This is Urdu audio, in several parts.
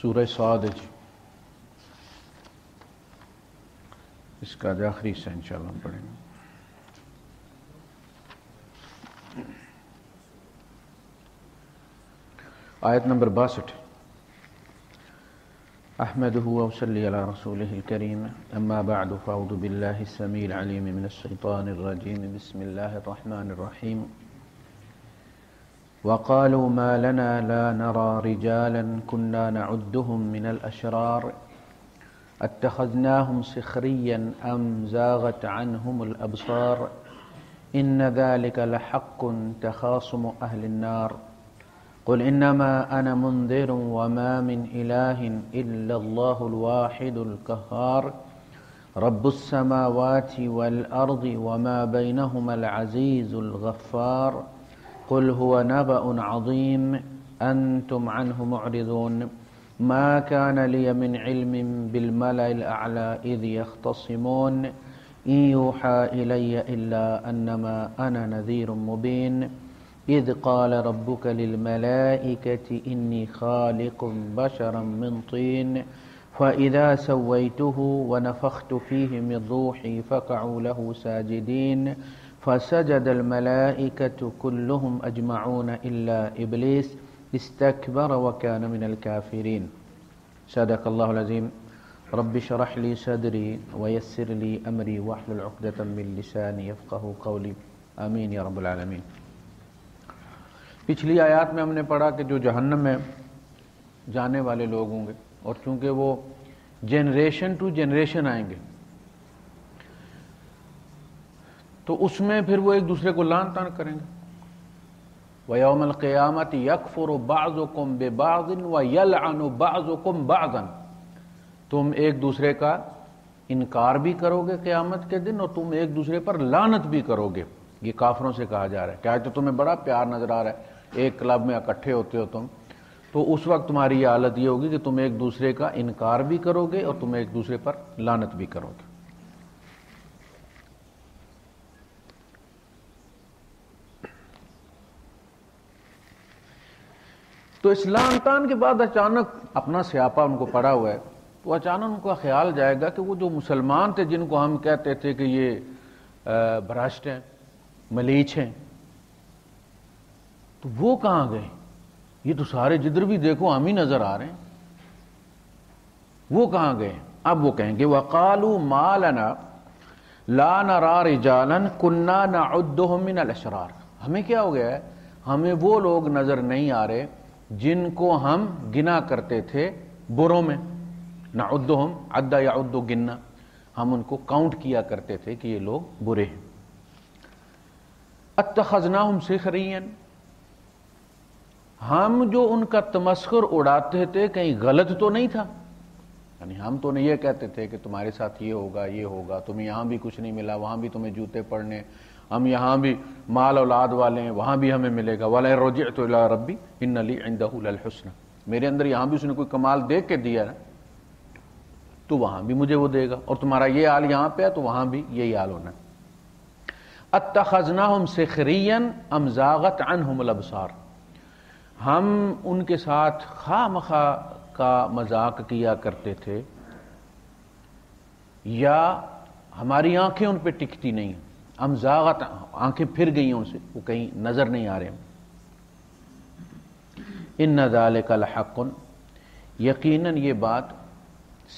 سورہ صاد ہے جی، اس کا جو آخری حصہ انشاءاللہ ہم پڑھیں گے۔ آیت نمبر 62۔ احمدہ وصلی علی رسولہ الکریم، اما بعد فاعوذ باللہ السمیع العلیم من الشیطان الرجیم، بسم اللہ الرحمن الرحیم۔ وقالوا ما لنا لا نرى رجالا كنا نعدهم من الأشرار اتخذناهم سخريا أم زاغت عنهم الأبصار إن ذلك لحق تخاصم أهل النار قل إنما أنا منذر وما من إله إلا الله الواحد القهار رب السماوات والأرض وما بينهما العزيز الغفار قل هو نبأ عظيم أنتم عنه معرضون ما كان لي من علم بالملأ الأعلى إذ يختصمون إن يوحى إلي إلا أنما أنا نذير مبين إذ قال ربك للملائكة إني خالق بشرا من طين فإذا سويته ونفخت فيه من روحي فقعوا له ساجدين فسجد الملائكة كلهم أجمعون إلا إبليس استكبر وكان من الكافرين صدق الله العظيم رب اشرح لي صدري ويسر لي أمري واحلل عقدة من لساني يفقهوا قولي آمین یا رب العالمین۔ پچھلی آیات میں ہم نے پڑھا کہ جو جہنم میں جانے والے لوگ ہوں گے، اور چونکہ وہ جنریشن ٹو جنریشن آئیں گے تو اس میں پھر وہ ایک دوسرے کو لعن طعن کریں گے۔ وَيَوْمَ الْقِيَامَةِ يَكْفُرُ بَعْضُكُمْ بِبَعْضٍ وَيَلْعَنُ بَعْضُكُمْ بَعْضًا، تم ایک دوسرے کا انکار بھی کرو گے قیامت کے دن، اور تم ایک دوسرے پر لعنت بھی کرو گے۔ یہ کافروں سے کہا جا رہا ہے کہ آج تو تمہیں بڑا پیار نظر آ رہا ہے، ایک کلب میں اکٹھے ہوتے ہو تم، تو اس وقت تمہاری یہ حالت یہ ہوگی کہ تم ایک دوسرے کا انکار بھی کرو گے اور تم ایک دوسرے پر لعنت بھی کرو گے۔ تو اس لعن طعن کے بعد اچانک اپنا سیاپا ان کو پڑا ہوا ہے، تو اچانک ان کا خیال جائے گا کہ وہ جو مسلمان تھے جن کو ہم کہتے تھے کہ یہ بھرشٹ ہیں، ملیچ ہیں، تو وہ کہاں گئے؟ یہ تو سارے جدھر بھی دیکھو ہم ہی نظر آ رہے ہیں، وہ کہاں گئے؟ اب وہ کہیں گے وَقَالُوا مَا لَنَا لَا نَرَى رِجَالًا كُنَّا نَعُدُّهُم مِّنَ الْأَشْرَارِ، ہمیں کیا ہو گیا ہے؟ ہمیں وہ لوگ نظر نہیں آ رہے جن کو ہم گنا کرتے تھے بروں میں۔ نعدہم، عد یعد گننا، ہم ان کو کاؤنٹ کیا کرتے تھے کہ یہ لوگ برے ہیں۔ اتخذناہم سخریا، ہم جو ان کا تمسخر اڑاتے تھے کہیں غلط تو نہیں تھا؟ یعنی ہم تو نہیں یہ کہتے تھے کہ تمہارے ساتھ یہ ہوگا یہ ہوگا، تمہیں یہاں بھی کچھ نہیں ملا، وہاں بھی تمہیں جوتے پڑنے، ہم یہاں بھی مال اولاد والے ہیں، وہاں بھی ہمیں ملے گا۔ وَلَئِن رَجِعْتُ إِلَىٰ رَبِّي إِنَّ لِي عِندَهُ لَلْحُسْنَى، میرے اندر یہاں بھی اس نے کوئی کمال دیکھ کے دیا نا تو وہاں بھی مجھے وہ دے گا، اور تمہارا یہ حال یہاں پہ ہے تو وہاں بھی یہی حال ہونا ہے۔ اتخذناہم سخریا ام زاغت عنہم الابصار، ہم ان کے ساتھ خواہ مخواہ کا مذاق کیا کرتے تھے یا ہماری آنکھیں ان پہ ٹکتی نہیں، ام زاغت، آنکھیں پھر گئی ان سے، وہ کہیں نظر نہیں آ رہے۔ ان ذالک لحق، یقیناً یہ بات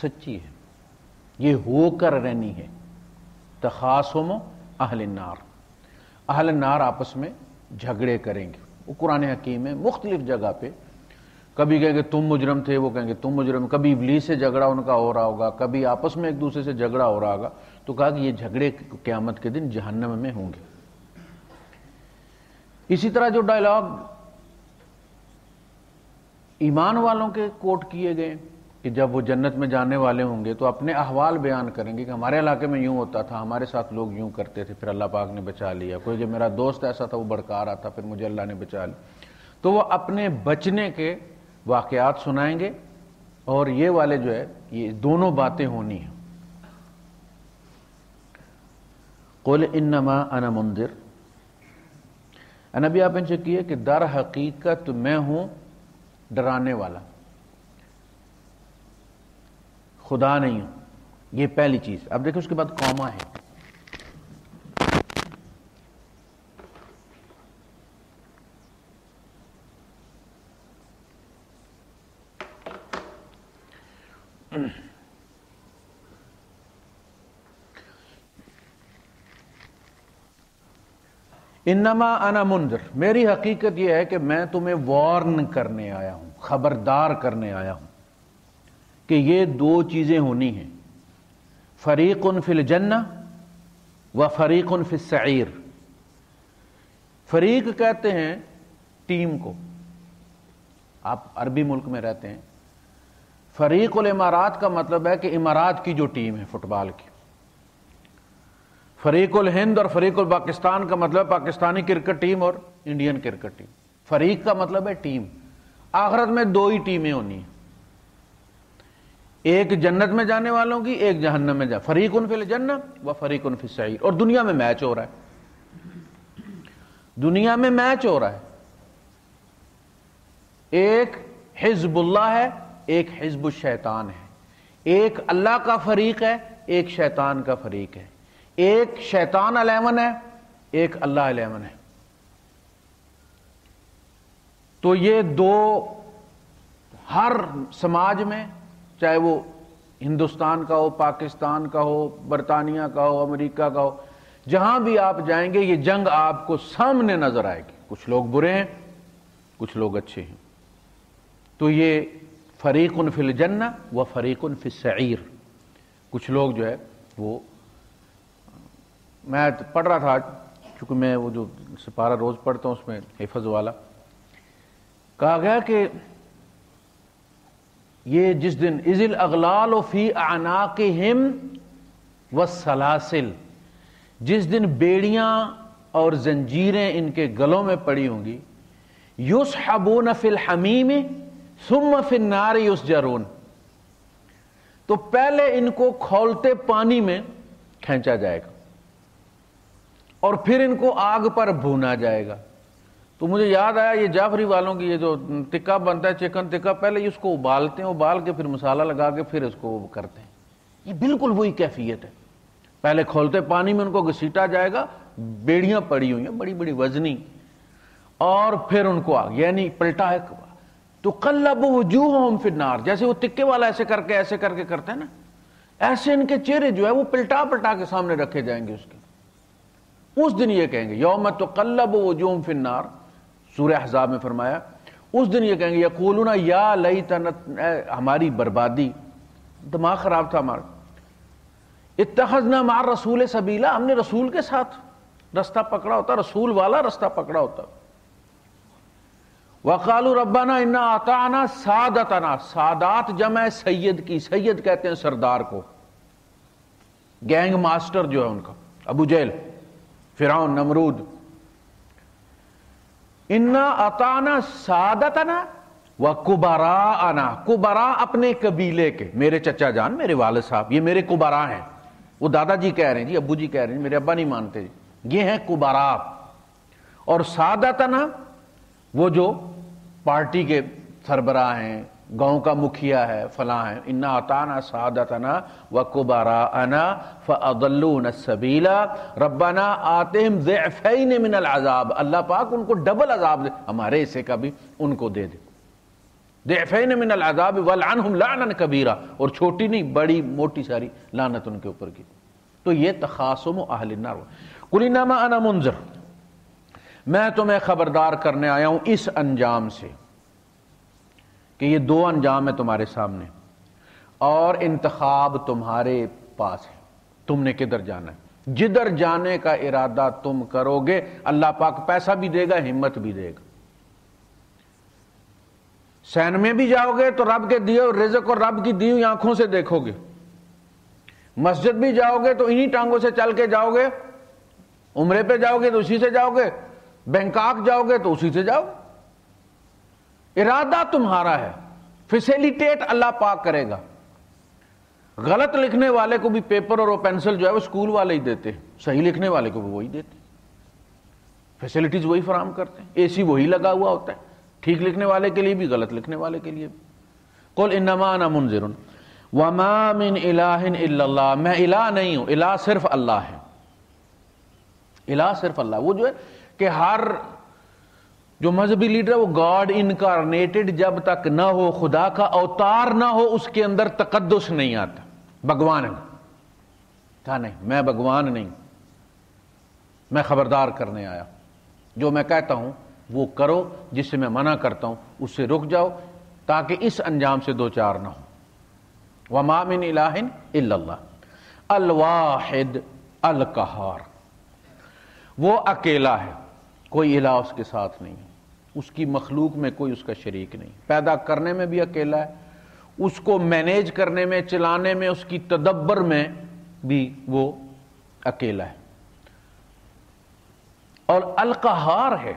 سچی ہے، یہ ہو کر رہنی ہے۔ تخاصم اہل النار، اہل النار آپس میں جھگڑے کریں گے۔ وہ قرآن حکیم میں مختلف جگہ پہ کبھی کہیں گے تم مجرم تھے، وہ کہیں گے تم مجرم، کبھی ابلیس سے جھگڑا ان کا ہو رہا ہوگا، کبھی آپس میں ایک دوسرے سے جھگڑا ہو رہا ہوگا، تو کہا کہ یہ جھگڑے قیامت کے دن جہنم میں ہوں گے۔ اسی طرح جو ڈائلاگ ایمان والوں کے کوٹ کیے گئے کہ جب وہ جنت میں جانے والے ہوں گے تو اپنے احوال بیان کریں گے کہ ہمارے علاقے میں یوں ہوتا تھا، ہمارے ساتھ لوگ یوں کرتے تھے، پھر اللہ پاک نے بچا لیا، کوئی کہ میرا دوست ایسا تھا وہ بڑکا رہا تھا، پھر مجھے اللہ نے بچا لیا، تو وہ اپنے بچنے کے واقعات سنائیں گے، اور یہ والے جو ہے یہ دونوں باتیں ہونی ہیں۔ قل انما انا منذر، نبی آپ ان سے کیے کہ در حقیقت میں ہوں ڈرانے والا، خدا نہیں ہوں. یہ پہلی چیز. اب دیکھیں اس کے بعد قوما ہے. انما انا منذر، میری حقیقت یہ ہے کہ میں تمہیں وارن کرنے آیا ہوں، خبردار کرنے آیا ہوں کہ یہ دو چیزیں ہونی ہیں، فریق فی الجنہ و فریق فی السعیر. فریق کہتے ہیں ٹیم کو، آپ عربی ملک میں رہتے ہیں. فریق الامارات کا مطلب ہے کہ امارات کی جو ٹیم ہے فٹ بال کی. فریق الہند اور فریق الپاکستان کا مطلب پاکستانی کرکٹ ٹیم اور انڈین کرکٹ ٹیم. فریق کا مطلب ہے ٹیم. آخرت میں دو ہی ٹیمیں ہونی ہیں، ایک جنت میں جانے والوں کی، ایک جہنم میں فریق فی الجنہ و فریق فی السعیر. اور دنیا میں میچ ہو رہا ہے، دنیا میں میچ ہو رہا ہے. ایک حزب اللہ ہے، ایک حزب الشیطان ہے. ایک اللہ کا فریق ہے، ایک شیطان کا فریق ہے. ایک شیطان 11 ہے، ایک اللہ 11 ہے. تو یہ دو ہر سماج میں، چاہے وہ ہندوستان کا ہو، پاکستان کا ہو، برطانیہ کا ہو، امریکہ کا ہو، جہاں بھی آپ جائیں گے یہ جنگ آپ کو سامنے نظر آئے گی. کچھ لوگ برے ہیں، کچھ لوگ اچھے ہیں. تو یہ فریق فی الجنہ و فریق فی السعیر. کچھ لوگ جو ہے وہ، میں پڑھ رہا تھا چونکہ میں وہ جو سپارہ روز پڑھتا ہوں اس میں حفظ والا کہا گیا کہ یہ جس دن اذ الاغلال فی اعناقہم والسلاسل، جس دن بیڑیاں اور زنجیریں ان کے گلوں میں پڑی ہوں گی، یسحبون فی الحمیم ثم فی النار یسجرون، تو پہلے ان کو کھولتے پانی میں کھینچا جائے گا اور پھر ان کو آگ پر بھونا جائے گا. تو مجھے یاد آیا یہ جعفری والوں کی یہ جو ٹکا بنتا ہے، چکن ٹکا، پہلے اس کو ابالتے ہیں، ابال کے پھر مسالہ لگا کے پھر اس کو کرتے ہیں. یہ بالکل وہی کیفیت ہے. پہلے کھولتے پانی میں ان کو گھسیٹا جائے گا، بیڑیاں پڑی ہوئی ہیں بڑی بڑی وزنی، اور پھر ان کو آگ، یعنی پلٹا ہے. تو قلب وجوہہم فی النار، جیسے وہ تکے والا ایسے کر کے کرتے ہیں نا، ایسے ان کے چہرے جو ہے وہ پلٹا پلٹا کے سامنے رکھے جائیں گے. اس دن یہ کہیں گے یوم تقلب وجوہہم فی النار، سورہ احزاب میں فرمایا، اس دن یہ کہیں گے یقولون یا لیتنا، ہماری بربادی، دماغ خراب تھا ہمارا، اتخذنا مع الرسول سبیلا، ہم نے رسول کے ساتھ رستہ پکڑا ہوتا، رسول والا رستہ پکڑا ہوتا. وقالوا ربنا انا اطعنا سادتنا، سادات جمع سید کی، سید کہتے ہیں سردار کو، گینگ ماسٹر جو ہے ان کا، ابو جہل، فرعون، نمرود. انا اطعنا سادتنا وکبراءنا، کبراء اپنے قبیلے کے، میرے چچا جان، میرے والد صاحب، یہ میرے کبراء ہیں. وہ دادا جی کہہ رہے ہیں جی، ابو جی کہہ رہے ہیں، میرے ابا نہیں مانتے جی، یہ ہیں کبراء. اور سادتنا وہ جو پارٹی کے سربراہ ہیں، گاؤں کا مکھیا ہے، فلاں ہیں. انا اطعنا سادتنا وکبراءنا فاضلونا السبیل ربنا آتہم ضعفین من العذاب، اللہ پاک ان کو ڈبل عذاب دے، ہمارے حصے کا بھی ان کو دے دے. ضعفین من العذاب والعنہم لعنا کبیرا، اور چھوٹی نہیں بڑی موٹی ساری لعنت ان کے اوپر کی. تو یہ تخاصم اہل النار. قل انما انا منذر، میں تمہیں خبردار کرنے آیا ہوں اس انجام سے کہ یہ دو انجام ہے تمہارے سامنے، اور انتخاب تمہارے پاس ہے، تم نے کدھر جانا ہے. جدھر جانے کا ارادہ تم کرو گے اللہ پاک پیسہ بھی دے گا، ہمت بھی دے گا. سین میں بھی جاؤ گے تو رب کے دیے ہوئے رزق اور رب کی دی ہوئی آنکھوں سے دیکھو گے. مسجد بھی جاؤ گے تو انہی ٹانگوں سے چل کے جاؤ گے. عمرے پہ جاؤ گے تو اسی سے جاؤ گے. بینکاک جاؤ گے تو اسی سے جاؤ. ارادہ تمہارا ہے، فیسیلیٹیٹ اللہ پاک کرے گا. غلط لکھنے والے کو بھی پیپر اور وہ پینسل جو ہے وہ اسکول والے ہی دیتے ہیں، صحیح لکھنے والے کو بھی وہی دیتے ہیں. فیسیلیٹیز وہی فراہم کرتے ہیں، اے سی وہی لگا ہوا ہوتا ہے، ٹھیک لکھنے والے کے لیے بھی غلط لکھنے والے کے لیے بھی. قل انما انا منذر وما من الہ الا اللہ، میں الہ نہیں ہوں، الہ صرف اللہ ہے، الہ صرف اللہ۔ وہ جو ہے کہ ہر جو مذہبی لیڈر ہے وہ گاڈ انکارنیٹڈ جب تک نہ ہو، خدا کا اوتار نہ ہو، اس کے اندر تقدس نہیں آتا۔ بھگوان کہا نہیں، میں بھگوان نہیں، میں خبردار کرنے آیا، جو میں کہتا ہوں وہ کرو، جس سے میں منع کرتا ہوں اس سے رک جاؤ، تاکہ اس انجام سے دو چار نہ ہو۔ وما من الہ الا اللہ الواحد القہار، وہ اکیلا ہے، کوئی الہ اس کے ساتھ نہیں ہے، اس کی مخلوق میں کوئی اس کا شریک نہیں، پیدا کرنے میں بھی اکیلا ہے، اس کو مینیج کرنے میں، چلانے میں، اس کی تدبر میں بھی وہ اکیلا ہے، اور القہار ہے،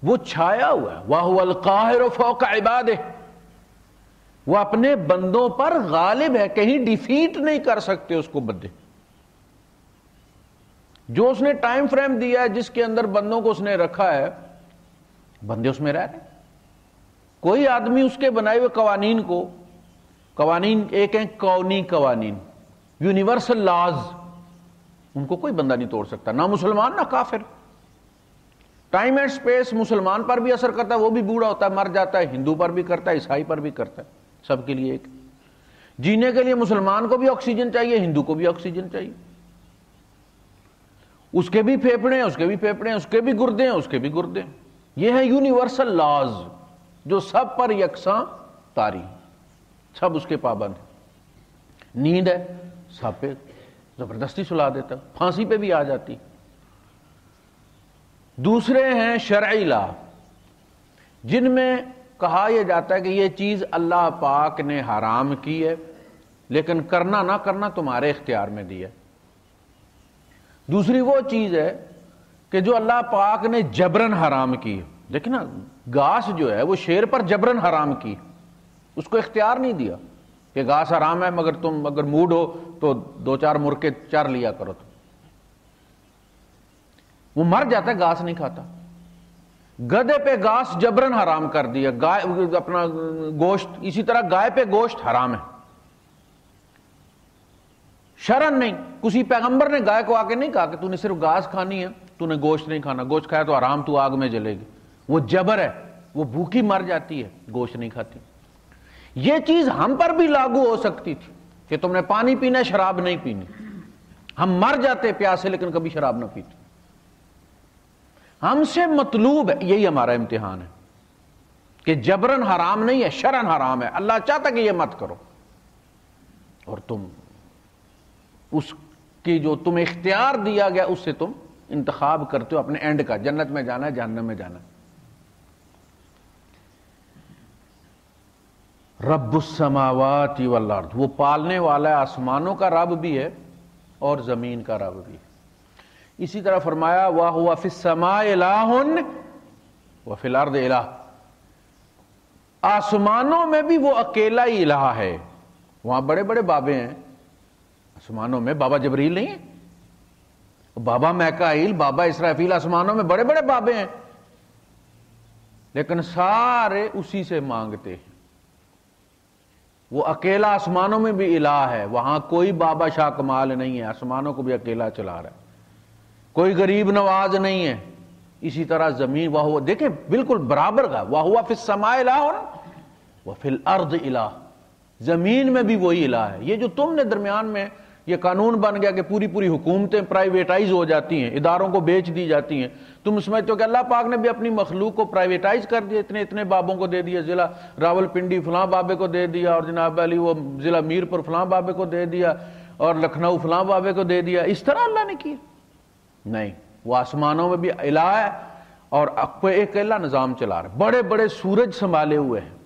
وہ چھایا ہوا ہے۔ وَهُوَ الْقَاهِرُ فَوْقَ عِبَادِهِ، وہ اپنے بندوں پر غالب ہے، کہیں ڈیفیٹ نہیں کر سکتے اس کو بندے۔ جو اس نے ٹائم فریم دیا ہے، جس کے اندر بندوں کو اس نے رکھا ہے، بندے اس میں رہ رہے ہیں۔ کوئی آدمی اس کے بنائے ہوئے قوانین کو، قوانین ایک ہیں کونی قوانین، یونیورسل لاز، ان کو کوئی بندہ نہیں توڑ سکتا، نہ مسلمان نہ کافر۔ ٹائم اینڈ سپیس مسلمان پر بھی اثر کرتا ہے، وہ بھی بوڑھا ہوتا ہے، مر جاتا ہے، ہندو پر بھی کرتا ہے، عیسائی پر بھی کرتا ہے، سب کے لیے ایک۔ جینے کے لیے مسلمان کو بھی آکسیجن چاہیے، ہندو کو بھی آکسیجن چاہیے، اس کے بھی پھیپھڑے ہیں، اس کے بھی پھیپھڑے ہیں، اس کے بھی گردے ہیں، اس کے بھی گردے ہیں۔ یہ ہے یونیورسل لاز جو سب پر یکساں طاری، سب اس کے پابند ہیں۔ نیند ہے، سب پہ زبردستی سلا دیتا، پھانسی پہ بھی آ جاتی۔ دوسرے ہیں شرعی لا، جن میں کہا یہ جاتا ہے کہ یہ چیز اللہ پاک نے حرام کی ہے، لیکن کرنا نہ کرنا تمہارے اختیار میں دی ہے۔ دوسری وہ چیز ہے کہ جو اللہ پاک نے جبرن حرام کی ہے۔ دیکھیں نا، گھاس جو ہے وہ شیر پر جبرن حرام کی، اس کو اختیار نہیں دیا کہ گھاس حرام ہے، مگر تم اگر موڈ ہو تو دو چار مرغے چر لیا کرو۔ تو وہ مر جاتا ہے، گھاس نہیں کھاتا۔ گدھے پہ گھاس جبرن حرام کر دیا، گائے اپنا گوشت، اسی طرح گائے پہ گوشت حرام ہے، شرن نہیں۔ کسی پیغمبر نے گائے کو آ کے نہیں کہا کہ تو نے صرف گھاس کھانی ہے، تو نے گوشت نہیں کھانا، گوشت کھایا تو حرام، تو آگ میں جلے گی۔ وہ جبر ہے، وہ بھوکی مر جاتی ہے، گوشت نہیں کھاتی۔ یہ چیز ہم پر بھی لاگو ہو سکتی تھی کہ تم نے پانی پینا ہے، شراب نہیں پینی، ہم مر جاتے پیاسے لیکن کبھی شراب نہ پیتے۔ ہم سے مطلوب ہے، یہی ہمارا امتحان ہے کہ جبرن حرام نہیں ہے، شرن حرام ہے۔ اللہ چاہتا کہ یہ مت کرو، اور تم اس کی جو تمہیں اختیار دیا گیا اس سے تم انتخاب کرتے ہو اپنے اینڈ کا، جنت میں جانا ہے، جہنم میں جانا ہے۔ رب السماوات والارض، وہ پالنے والا ہے، آسمانوں کا رب بھی ہے اور زمین کا رب بھی ہے۔ اسی طرح فرمایا وَهُوَ فِي السَّمَاءِ إِلَٰهٌ وَفِي الْأَرْضِ إِلَٰهٌ، آسمانوں میں بھی وہ اکیلا ہی الہ ہے۔ وہاں بڑے بڑے بابے ہیں آسمانوں میں، بابا جبریل نہیں ہے، بابا میکائیل، بابا اسرافیل، آسمانوں میں بڑے بڑے بابے ہیں، لیکن سارے اسی سے مانگتے ہیں۔ وہ اکیلا آسمانوں میں بھی الہ ہے، وہاں کوئی بابا شاہ کمال نہیں ہے، آسمانوں کو بھی اکیلا چلا رہا ہے، کوئی غریب نواز نہیں ہے۔ اسی طرح زمین، وہ دیکھیں بالکل برابر کا، وَهُوَ فِي السَّمَاءِ إِلَٰهٌ وَفِي الْأَرْضِ إِلَٰهٌ، زمین میں بھی وہی الہ ہے۔ یہ جو تم نے درمیان میں یہ قانون بن گیا کہ پوری پوری حکومتیں پرائیویٹائز ہو جاتی ہیں، اداروں کو بیچ دی جاتی ہیں، تم سمجھتے ہو کہ اللہ پاک نے بھی اپنی مخلوق کو پرائیویٹائز کر دیا، اتنے اتنے بابوں کو دے دیا، ضلع راول پنڈی فلاں بابے کو دے دیا، اور جناب علی وہ ضلع میرپور فلاں بابے کو دے دیا، اور لکھنؤ فلاں بابے کو دے دیا۔ اس طرح اللہ نے کیا؟ نہیں، وہ آسمانوں میں بھی الہ ہے اور ایک اکیلا نظام چلا رہا ہے۔ بڑے بڑے سورج سنبھالے ہوئے ہیں،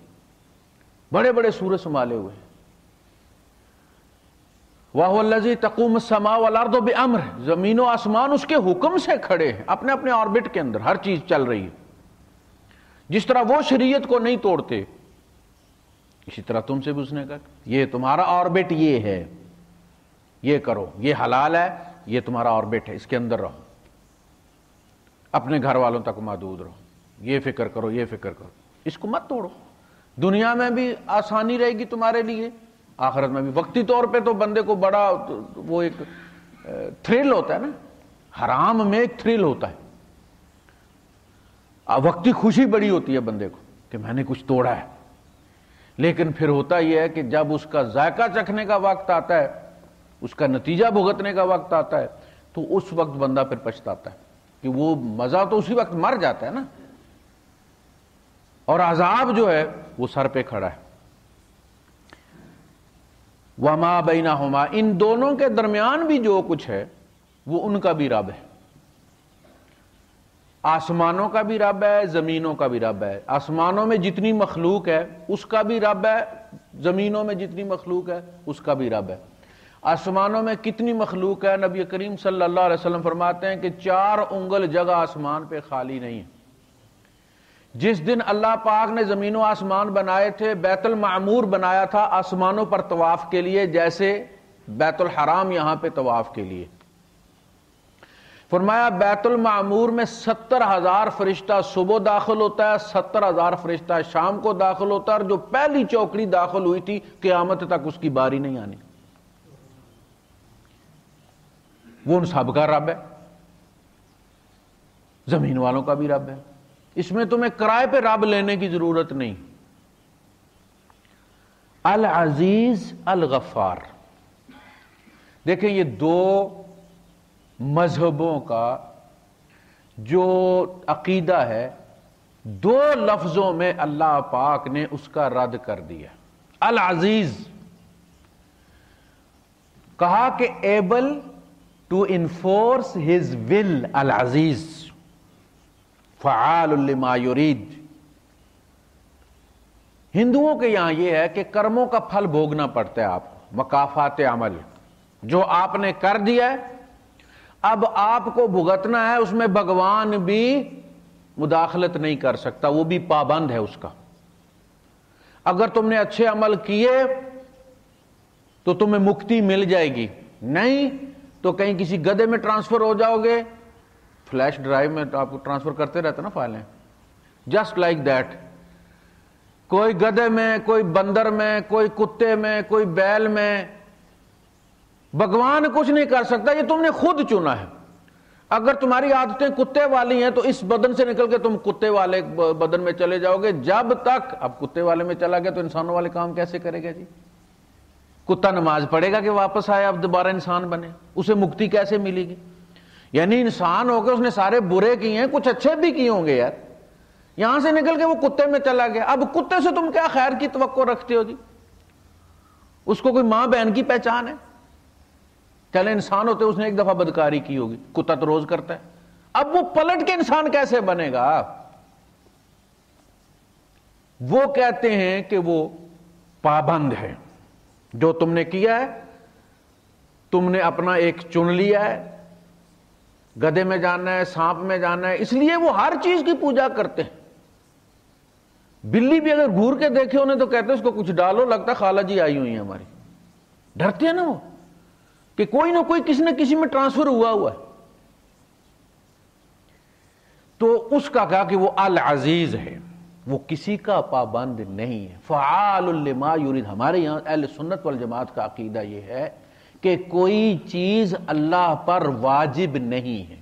بڑے بڑے سورج سنبھالے ہوئے ہیں۔ وَهُوَ الَّذِي تَقُومُ السَّمَاءُ وَالْأَرْضُ بِأَمْرِهِ، زمین و آسمان اس کے حکم سے کھڑے ہیں، اپنے اپنے آربٹ کے اندر ہر چیز چل رہی ہے۔ جس طرح وہ شریعت کو نہیں توڑتے، اسی طرح تم سے بھی اس نے کہا یہ تمہارا آربٹ یہ ہے، یہ کرو، یہ حلال ہے، یہ تمہارا آربٹ ہے، اس کے اندر رہو، اپنے گھر والوں تک محدود رہو، یہ فکر کرو، یہ فکر کرو، اس کو مت توڑو۔ دنیا میں بھی آسانی رہے گی تمہارے لیے، آخرت میں بھی۔ وقتی طور پہ تو بندے کو بڑا وہ ایک تھرل ہوتا ہے نا، حرام میں ایک تھرل ہوتا ہے، وقتی خوشی بڑی ہوتی ہے بندے کو کہ میں نے کچھ توڑا ہے، لیکن پھر ہوتا یہ ہے کہ جب اس کا ذائقہ چکھنے کا وقت آتا ہے، اس کا نتیجہ بھگتنے کا وقت آتا ہے، تو اس وقت بندہ پھر پچھتاتا ہے کہ وہ مزہ تو اسی وقت مر جاتا ہے نا، اور عذاب جو ہے وہ سر پہ کھڑا ہے۔ وما بینہما، ان دونوں کے درمیان بھی جو کچھ ہے وہ ان کا بھی رب ہے، آسمانوں کا بھی رب ہے، زمینوں کا بھی رب ہے۔ آسمانوں میں جتنی مخلوق ہے اس کا بھی رب ہے، زمینوں میں جتنی مخلوق ہے اس کا بھی رب ہے۔ آسمانوں میں کتنی مخلوق ہے؟ نبی کریم صلی اللہ علیہ وسلم فرماتے ہیں کہ 4 انگل جگہ آسمان پہ خالی نہیں ہے۔ جس دن اللہ پاک نے زمین و آسمان بنائے تھے، بیت المعمور بنایا تھا آسمانوں پر طواف کے لیے، جیسے بیت الحرام یہاں پہ طواف کے لیے۔ فرمایا بیت المعمور میں 70,000 فرشتہ صبح داخل ہوتا ہے، 70,000 فرشتہ شام کو داخل ہوتا ہے، اور جو پہلی چوکڑی داخل ہوئی تھی قیامت تک اس کی باری نہیں آنی۔ وہ ان سب کا رب ہے، زمین والوں کا بھی رب ہے۔ اس میں تمہیں کرائے پہ رب لینے کی ضرورت نہیں۔ العزیز الغفار، دیکھیں یہ 2 مذہبوں کا جو عقیدہ ہے، 2 لفظوں میں اللہ پاک نے اس کا رد کر دیا۔ العزیز کہا کہ able to enforce his will, العزیز فعال لما یرید۔ ہندوؤں کے یہاں یہ ہے کہ کرموں کا پھل بھوگنا پڑتا ہے آپ کو، مکافات عمل، جو آپ نے کر دیا ہے اب آپ کو بھگتنا ہے، اس میں بھگوان بھی مداخلت نہیں کر سکتا، وہ بھی پابند ہے اس کا۔ اگر تم نے اچھے عمل کیے تو تمہیں مکتی مل جائے گی، نہیں تو کہیں کسی گدھے میں ٹرانسفر ہو جاؤ گے، فلیش ڈرائیو میں آپ کو ٹرانسفر کرتے رہتے نا فائلیں، جسٹ لائک دیٹ۔ کوئی گدھے میں، کوئی بندر میں، کوئی کتے میں، کوئی بیل میں، بھگوان کچھ نہیں کر سکتا، یہ تم نے خود چنا ہے۔ اگر تمہاری عادتیں کتے والی ہیں تو اس بدن سے نکل کے تم کتے والے بدن میں چلے جاؤ گے، جب تک اب کتے والے میں چلا گیا تو انسانوں والے کام کیسے کرے گا جی؟ کتا نماز پڑھے گا کہ واپس آئے اب دوبارہ انسان بنے؟ اسے مکتی کیسے ملے گی؟ یعنی انسان ہو کے اس نے سارے برے کیے ہیں، کچھ اچھے بھی کیے ہوں گے یار، یہاں سے نکل کے وہ کتے میں چلا گیا، اب کتے سے تم کیا خیر کی توقع رکھتے ہو جی؟ اس کو کوئی ماں بہن کی پہچان ہے؟ چلے انسان ہوتے اس نے ایک دفعہ بدکاری کی ہوگی، کتا تو روز کرتا ہے، اب وہ پلٹ کے انسان کیسے بنے گا؟ وہ کہتے ہیں کہ وہ پابند ہے، جو تم نے کیا ہے تم نے اپنا ایک چن لیا ہے، گدھے میں جانا ہے، سانپ میں جانا ہے، اس لیے وہ ہر چیز کی پوجا کرتے ہیں۔ بلی بھی اگر گھور کے دیکھے انہیں تو کہتے ہیں اس کو کچھ ڈالو، لگتا خالہ جی آئی ہوئی ہیں ہماری، ڈرتے ہیں نا وہ کہ کوئی نہ کوئی کسی نہ کسی میں ٹرانسفر ہوا ہے۔ تو اس کا کہا کہ وہ العزیز ہے، وہ کسی کا پابند نہیں ہے، فعال لما یرید۔ ہمارے یہاں اہل سنت والجماعت کا عقیدہ یہ ہے کہ کوئی چیز اللہ پر واجب نہیں ہے،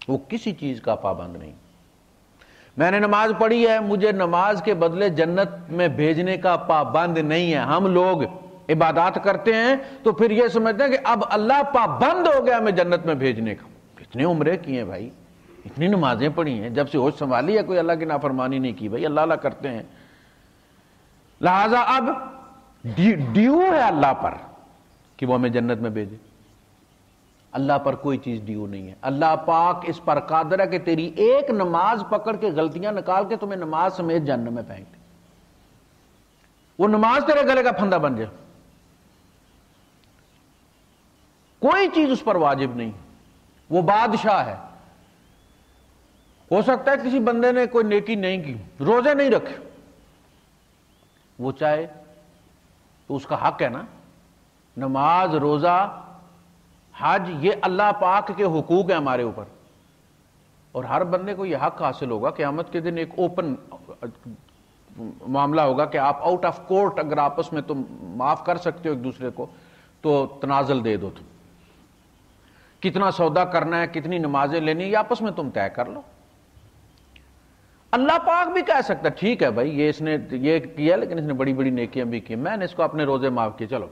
وہ کسی چیز کا پابند نہیں۔ میں نے نماز پڑھی ہے، مجھے نماز کے بدلے جنت میں بھیجنے کا پابند نہیں ہے۔ ہم لوگ عبادات کرتے ہیں تو پھر یہ سمجھتے ہیں کہ اب اللہ پابند ہو گیا ہمیں جنت میں بھیجنے کا۔ اتنے عمرے کیے ہیں بھائی، اتنی نمازیں پڑھی ہیں، جب سے ہوش سنبھالی ہے کوئی اللہ کی نافرمانی نہیں کی بھائی، اللہ اللہ کرتے ہیں، لہذا اب ڈیو ہے اللہ پر کہ وہ ہمیں جنت میں بھیجے۔ اللہ پر کوئی چیز ڈیو نہیں ہے، اللہ پاک اس پر قادر ہے کہ تیری ایک نماز پکڑ کے غلطیاں نکال کے تمہیں نماز سمیت جہنم میں پھینک دے، وہ نماز تیرے گلے کا پھندا بن جائے، کوئی چیز اس پر واجب نہیں، وہ بادشاہ ہے۔ ہو سکتا ہے کسی بندے نے کوئی نیکی نہیں کی، روزے نہیں رکھے، وہ چاہے تو اس کا حق ہے نا، نماز، روزہ، حج، یہ اللہ پاک کے حقوق ہیں ہمارے اوپر، اور ہر بندے کو یہ حق حاصل ہوگا قیامت کے دن ایک اوپن معاملہ ہوگا کہ آپ آؤٹ آف کورٹ اگر آپس میں تم معاف کر سکتے ہو ایک دوسرے کو تو تنازل دے دو، تم کتنا سودا کرنا ہے، کتنی نمازیں لینی، یہ آپس میں تم طے کر لو۔ اللہ پاک بھی کہہ سکتا ٹھیک ہے بھائی یہ اس نے یہ کیا لیکن اس نے بڑی بڑی نیکیاں بھی کی، میں نے اس کو اپنے روزے معاف کیے، چلو۔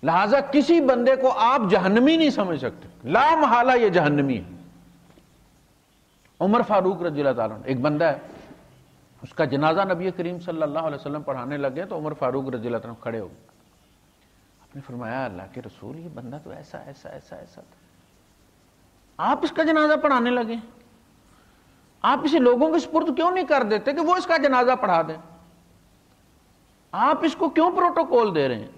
لہذا کسی بندے کو آپ جہنمی نہیں سمجھ سکتے، لا محالہ یہ جہنمی ہے۔ عمر فاروق رضی اللہ تعالیٰ عنہ، ایک بندہ ہے، اس کا جنازہ نبی کریم صلی اللہ علیہ وسلم پڑھانے لگے تو عمر فاروق رضی اللہ تعالیٰ عنہ کھڑے ہو گئے۔ آپ نے فرمایا اللہ کے رسول یہ بندہ تو ایسا ایسا ایسا ایسا تھا، آپ اس کا جنازہ پڑھانے لگے، آپ اسے لوگوں کے سپرد کیوں نہیں کر دیتے کہ وہ اس کا جنازہ پڑھا دیں؟ آپ اس کو کیوں پروٹوکول دے رہے ہیں؟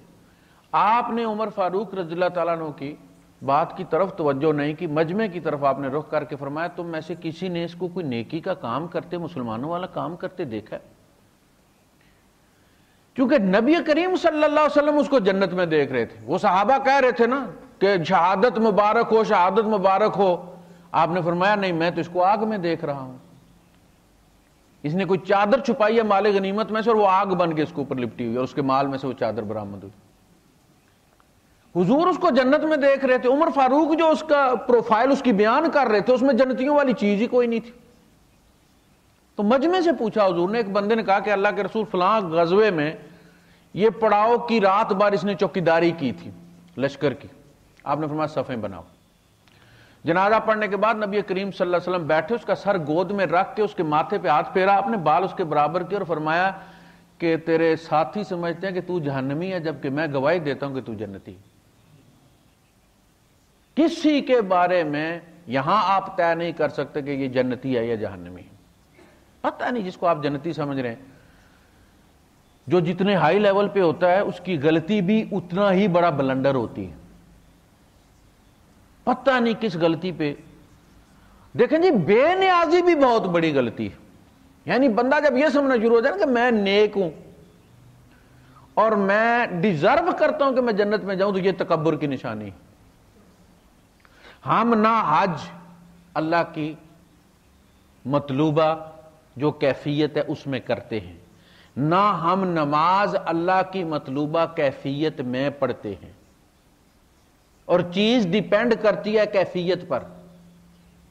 آپ نے عمر فاروق رضی اللہ تعالیٰ عنہ کی بات کی طرف توجہ نہیں کی، مجمع کی طرف آپ نے رخ کر کے فرمایا تم میں سے کسی نے اس کو کوئی نیکی کا کام کرتے، مسلمانوں والا کام کرتے دیکھا ہے؟ کیونکہ نبی کریم صلی اللہ علیہ وسلم اس کو جنت میں دیکھ رہے تھے، وہ صحابہ کہہ رہے تھے نا کہ شہادت مبارک ہو، شہادت مبارک ہو، آپ نے فرمایا نہیں میں تو اس کو آگ میں دیکھ رہا ہوں، اس نے کوئی چادر چھپائی ہے مال غنیمت میں سے اور وہ آگ بن کے اس کے اوپر لپٹی ہوئی اور اس کے مال میں سے وہ چادر برآمد ہوئی۔ حضور اس کو جنت میں دیکھ رہے تھے، عمر فاروق جو اس کا پروفائل اس کی بیان کر رہے تھے اس میں جنتیوں والی چیز ہی کوئی نہیں تھی۔ تو مجمع سے پوچھا حضور نے، ایک بندے نے کہا کہ اللہ کے رسول فلاں غزوے میں یہ پڑاؤ کی رات بھر اس نے چوکیداری کی تھی لشکر کی، آپ نے فرمایا صفیں بناؤ۔ جنازہ پڑھنے کے بعد نبی کریم صلی اللہ علیہ وسلم بیٹھے، اس کا سر گود میں رکھ کے اس کے ماتھے پہ ہاتھ پھیرا، آپ نے بال اس کے برابر کیے اور فرمایا کہ تیرے ساتھی سمجھتے ہیں کہ تو جہنمی ہے جبکہ میں گواہی دیتا ہوں کہ تو جنتی ہے۔ کسی کے بارے میں یہاں آپ طے نہیں کر سکتے کہ یہ جنتی ہے یا جہنمی ہے، پتہ نہیں جس کو آپ جنتی سمجھ رہے ہیں، جو جتنے ہائی لیول پہ ہوتا ہے اس کی غلطی بھی اتنا ہی بڑا بلنڈر ہوتی ہے، پتہ نہیں کس غلطی پہ۔ دیکھیں جی بے نیازی بھی بہت بڑی غلطی ہے، یعنی بندہ جب یہ سمجھنا شروع ہو جائے نا کہ میں نیک ہوں اور میں ڈیزرو کرتا ہوں کہ میں جنت میں جاؤں، تو یہ تکبر کی نشانی ہے۔ ہم نہ حج اللہ کی مطلوبہ جو کیفیت ہے اس میں کرتے ہیں، نہ ہم نماز اللہ کی مطلوبہ کیفیت میں پڑھتے ہیں، اور چیز ڈیپینڈ کرتی ہے کیفیت پر۔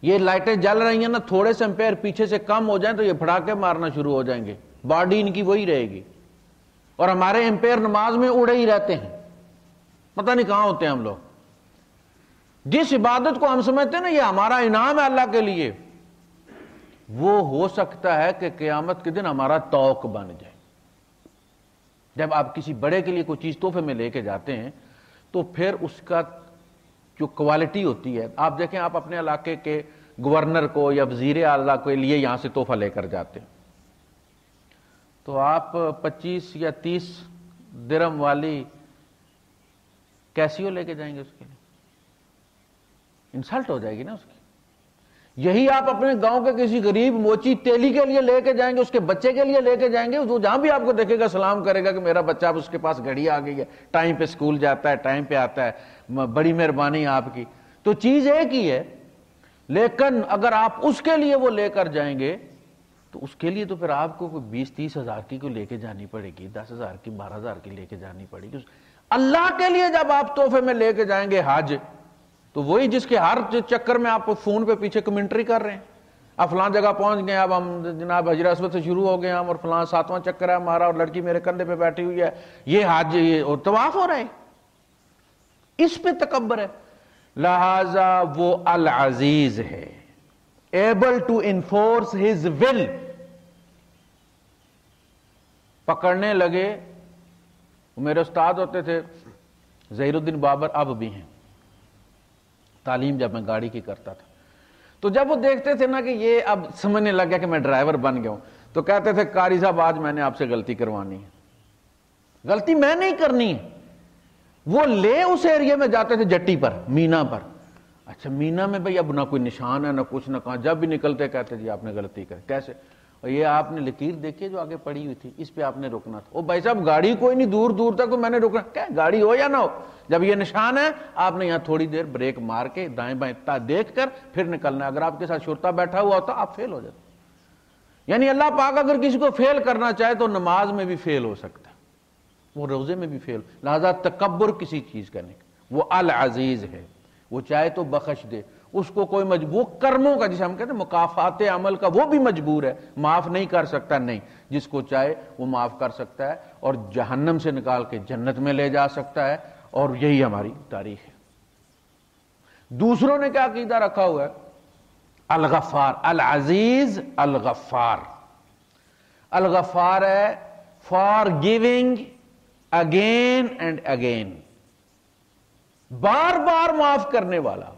یہ لائٹیں جل رہی ہیں نا، تھوڑے سے امپیر پیچھے سے کم ہو جائیں تو یہ پھڑاکے مارنا شروع ہو جائیں گے، باڈی ان کی وہی رہے گی، اور ہمارے امپیر نماز میں اڑے ہی رہتے ہیں، پتہ نہیں کہاں ہوتے ہیں ہم لوگ۔ جس عبادت کو ہم سمجھتے ہیں نا یہ ہمارا انعام ہے اللہ کے لیے، وہ ہو سکتا ہے کہ قیامت کے دن ہمارا توق بن جائے۔ جب آپ کسی بڑے کے لیے کوئی چیز تحفے میں لے کے جاتے ہیں تو پھر اس کا جو کوالٹی ہوتی ہے، آپ دیکھیں آپ اپنے علاقے کے گورنر کو یا وزیر اعلیٰ کے لیے یہاں سے تحفہ لے کر جاتے ہیں تو آپ 25 یا 30 درہم والی کیسیو لے کے جائیں گے، اس کے لیے انسلٹ ہو جائے گی نا اس کی۔ یہی آپ اپنے گاؤں کے کسی غریب موچی تیلی کے لیے لے کے جائیں گے، اس کے بچے کے لیے لے کے جائیں گے، وہ جہاں بھی آپ کو دیکھے گا سلام کرے گا کہ میرا بچہ، اب اس کے پاس گھڑی آ گئی ہے، ٹائم پہ سکول جاتا ہے، ٹائم پہ آتا ہے، بڑی مہربانی آپ کی۔ تو چیز ایک ہی ہے، لیکن اگر آپ اس کے لیے وہ لے کر جائیں گے تو اس کے لیے تو پھر آپ کو 20-30 ہزار کی کو لے کے جانی پڑے گی، 10,000 کی 12,000 کی لے کے جانی پڑے گی۔ اللہ کے لیے جب آپ تحفے میں لے کے جائیں گے حج، تو وہی جس کے ہر چکر میں آپ فون پہ پیچھے کمنٹری کر رہے ہیں، اب فلاں جگہ پہنچ گئے، اب ہم جناب حجر اسود سے شروع ہو گئے ہم، اور فلاں 7واں چکر ہے ہمارا، اور لڑکی میرے کندھے پہ بیٹھی ہوئی ہے، یہ حج یہ اور طواف ہو رہا ہے، اس پہ تکبر ہے۔ لہذا وہ العزیز ہے، able to enforce his will. پکڑنے لگے، میرے استاد ہوتے تھے ظہیر الدین بابر، اب بھی ہیں، تعلیم جب میں گاڑی کی کرتا تھا تو جب وہ دیکھتے تھے نا کہ یہ اب سمجھنے لگ گیا کہ میں ڈرائیور بن گیا ہوں، تو کہتے تھے قاری صاحب آج میں نے آپ سے غلطی کروانی ہے۔ غلطی میں نہیں کرنی ہے، وہ لے اس ایریے میں جاتے تھے جٹی پر، مینا پر، اچھا مینا میں بھئی اب نہ کوئی نشان ہے نہ کچھ نہ کہاں، جب بھی نکلتے کہتے جی آپ نے غلطی کر، کیسے؟ اور یہ آپ نے لکیر دیکھی جو آگے پڑی ہوئی تھی، اس پہ آپ نے رکنا تھا۔ او بھائی صاحب گاڑی کوئی نہیں، دور دور تک میں نے رکنا، کیا گاڑی ہو یا نہ ہو، جب یہ نشان ہے آپ نے یہاں تھوڑی دیر بریک مار کے دائیں بائیں دیکھ کر پھر نکلنا ہے۔ اگر آپ کے ساتھ شرطہ بیٹھا ہوا ہوتا آپ فیل ہو جاتے۔ یعنی اللہ پاک اگر کسی کو فیل کرنا چاہے تو نماز میں بھی فیل ہو سکتا ہے، وہ روزے میں بھی فیل، لہذا تکبر کسی چیز کا نہیں، وہ العزیز ہے، وہ چاہے تو بخش دے، اس کو کوئی مجبور کرموں کا، جسے ہم کہتے ہیں مکافات عمل کا، وہ بھی مجبور ہے، معاف نہیں کر سکتا، نہیں، جس کو چاہے وہ معاف کر سکتا ہے اور جہنم سے نکال کے جنت میں لے جا سکتا ہے، اور یہی ہماری تاریخ ہے۔ دوسروں نے کیا عقیدہ رکھا ہوا ہے؟ الغفار، العزیز الغفار۔ الغفار ہے for giving again and again, بار بار معاف کرنے والا،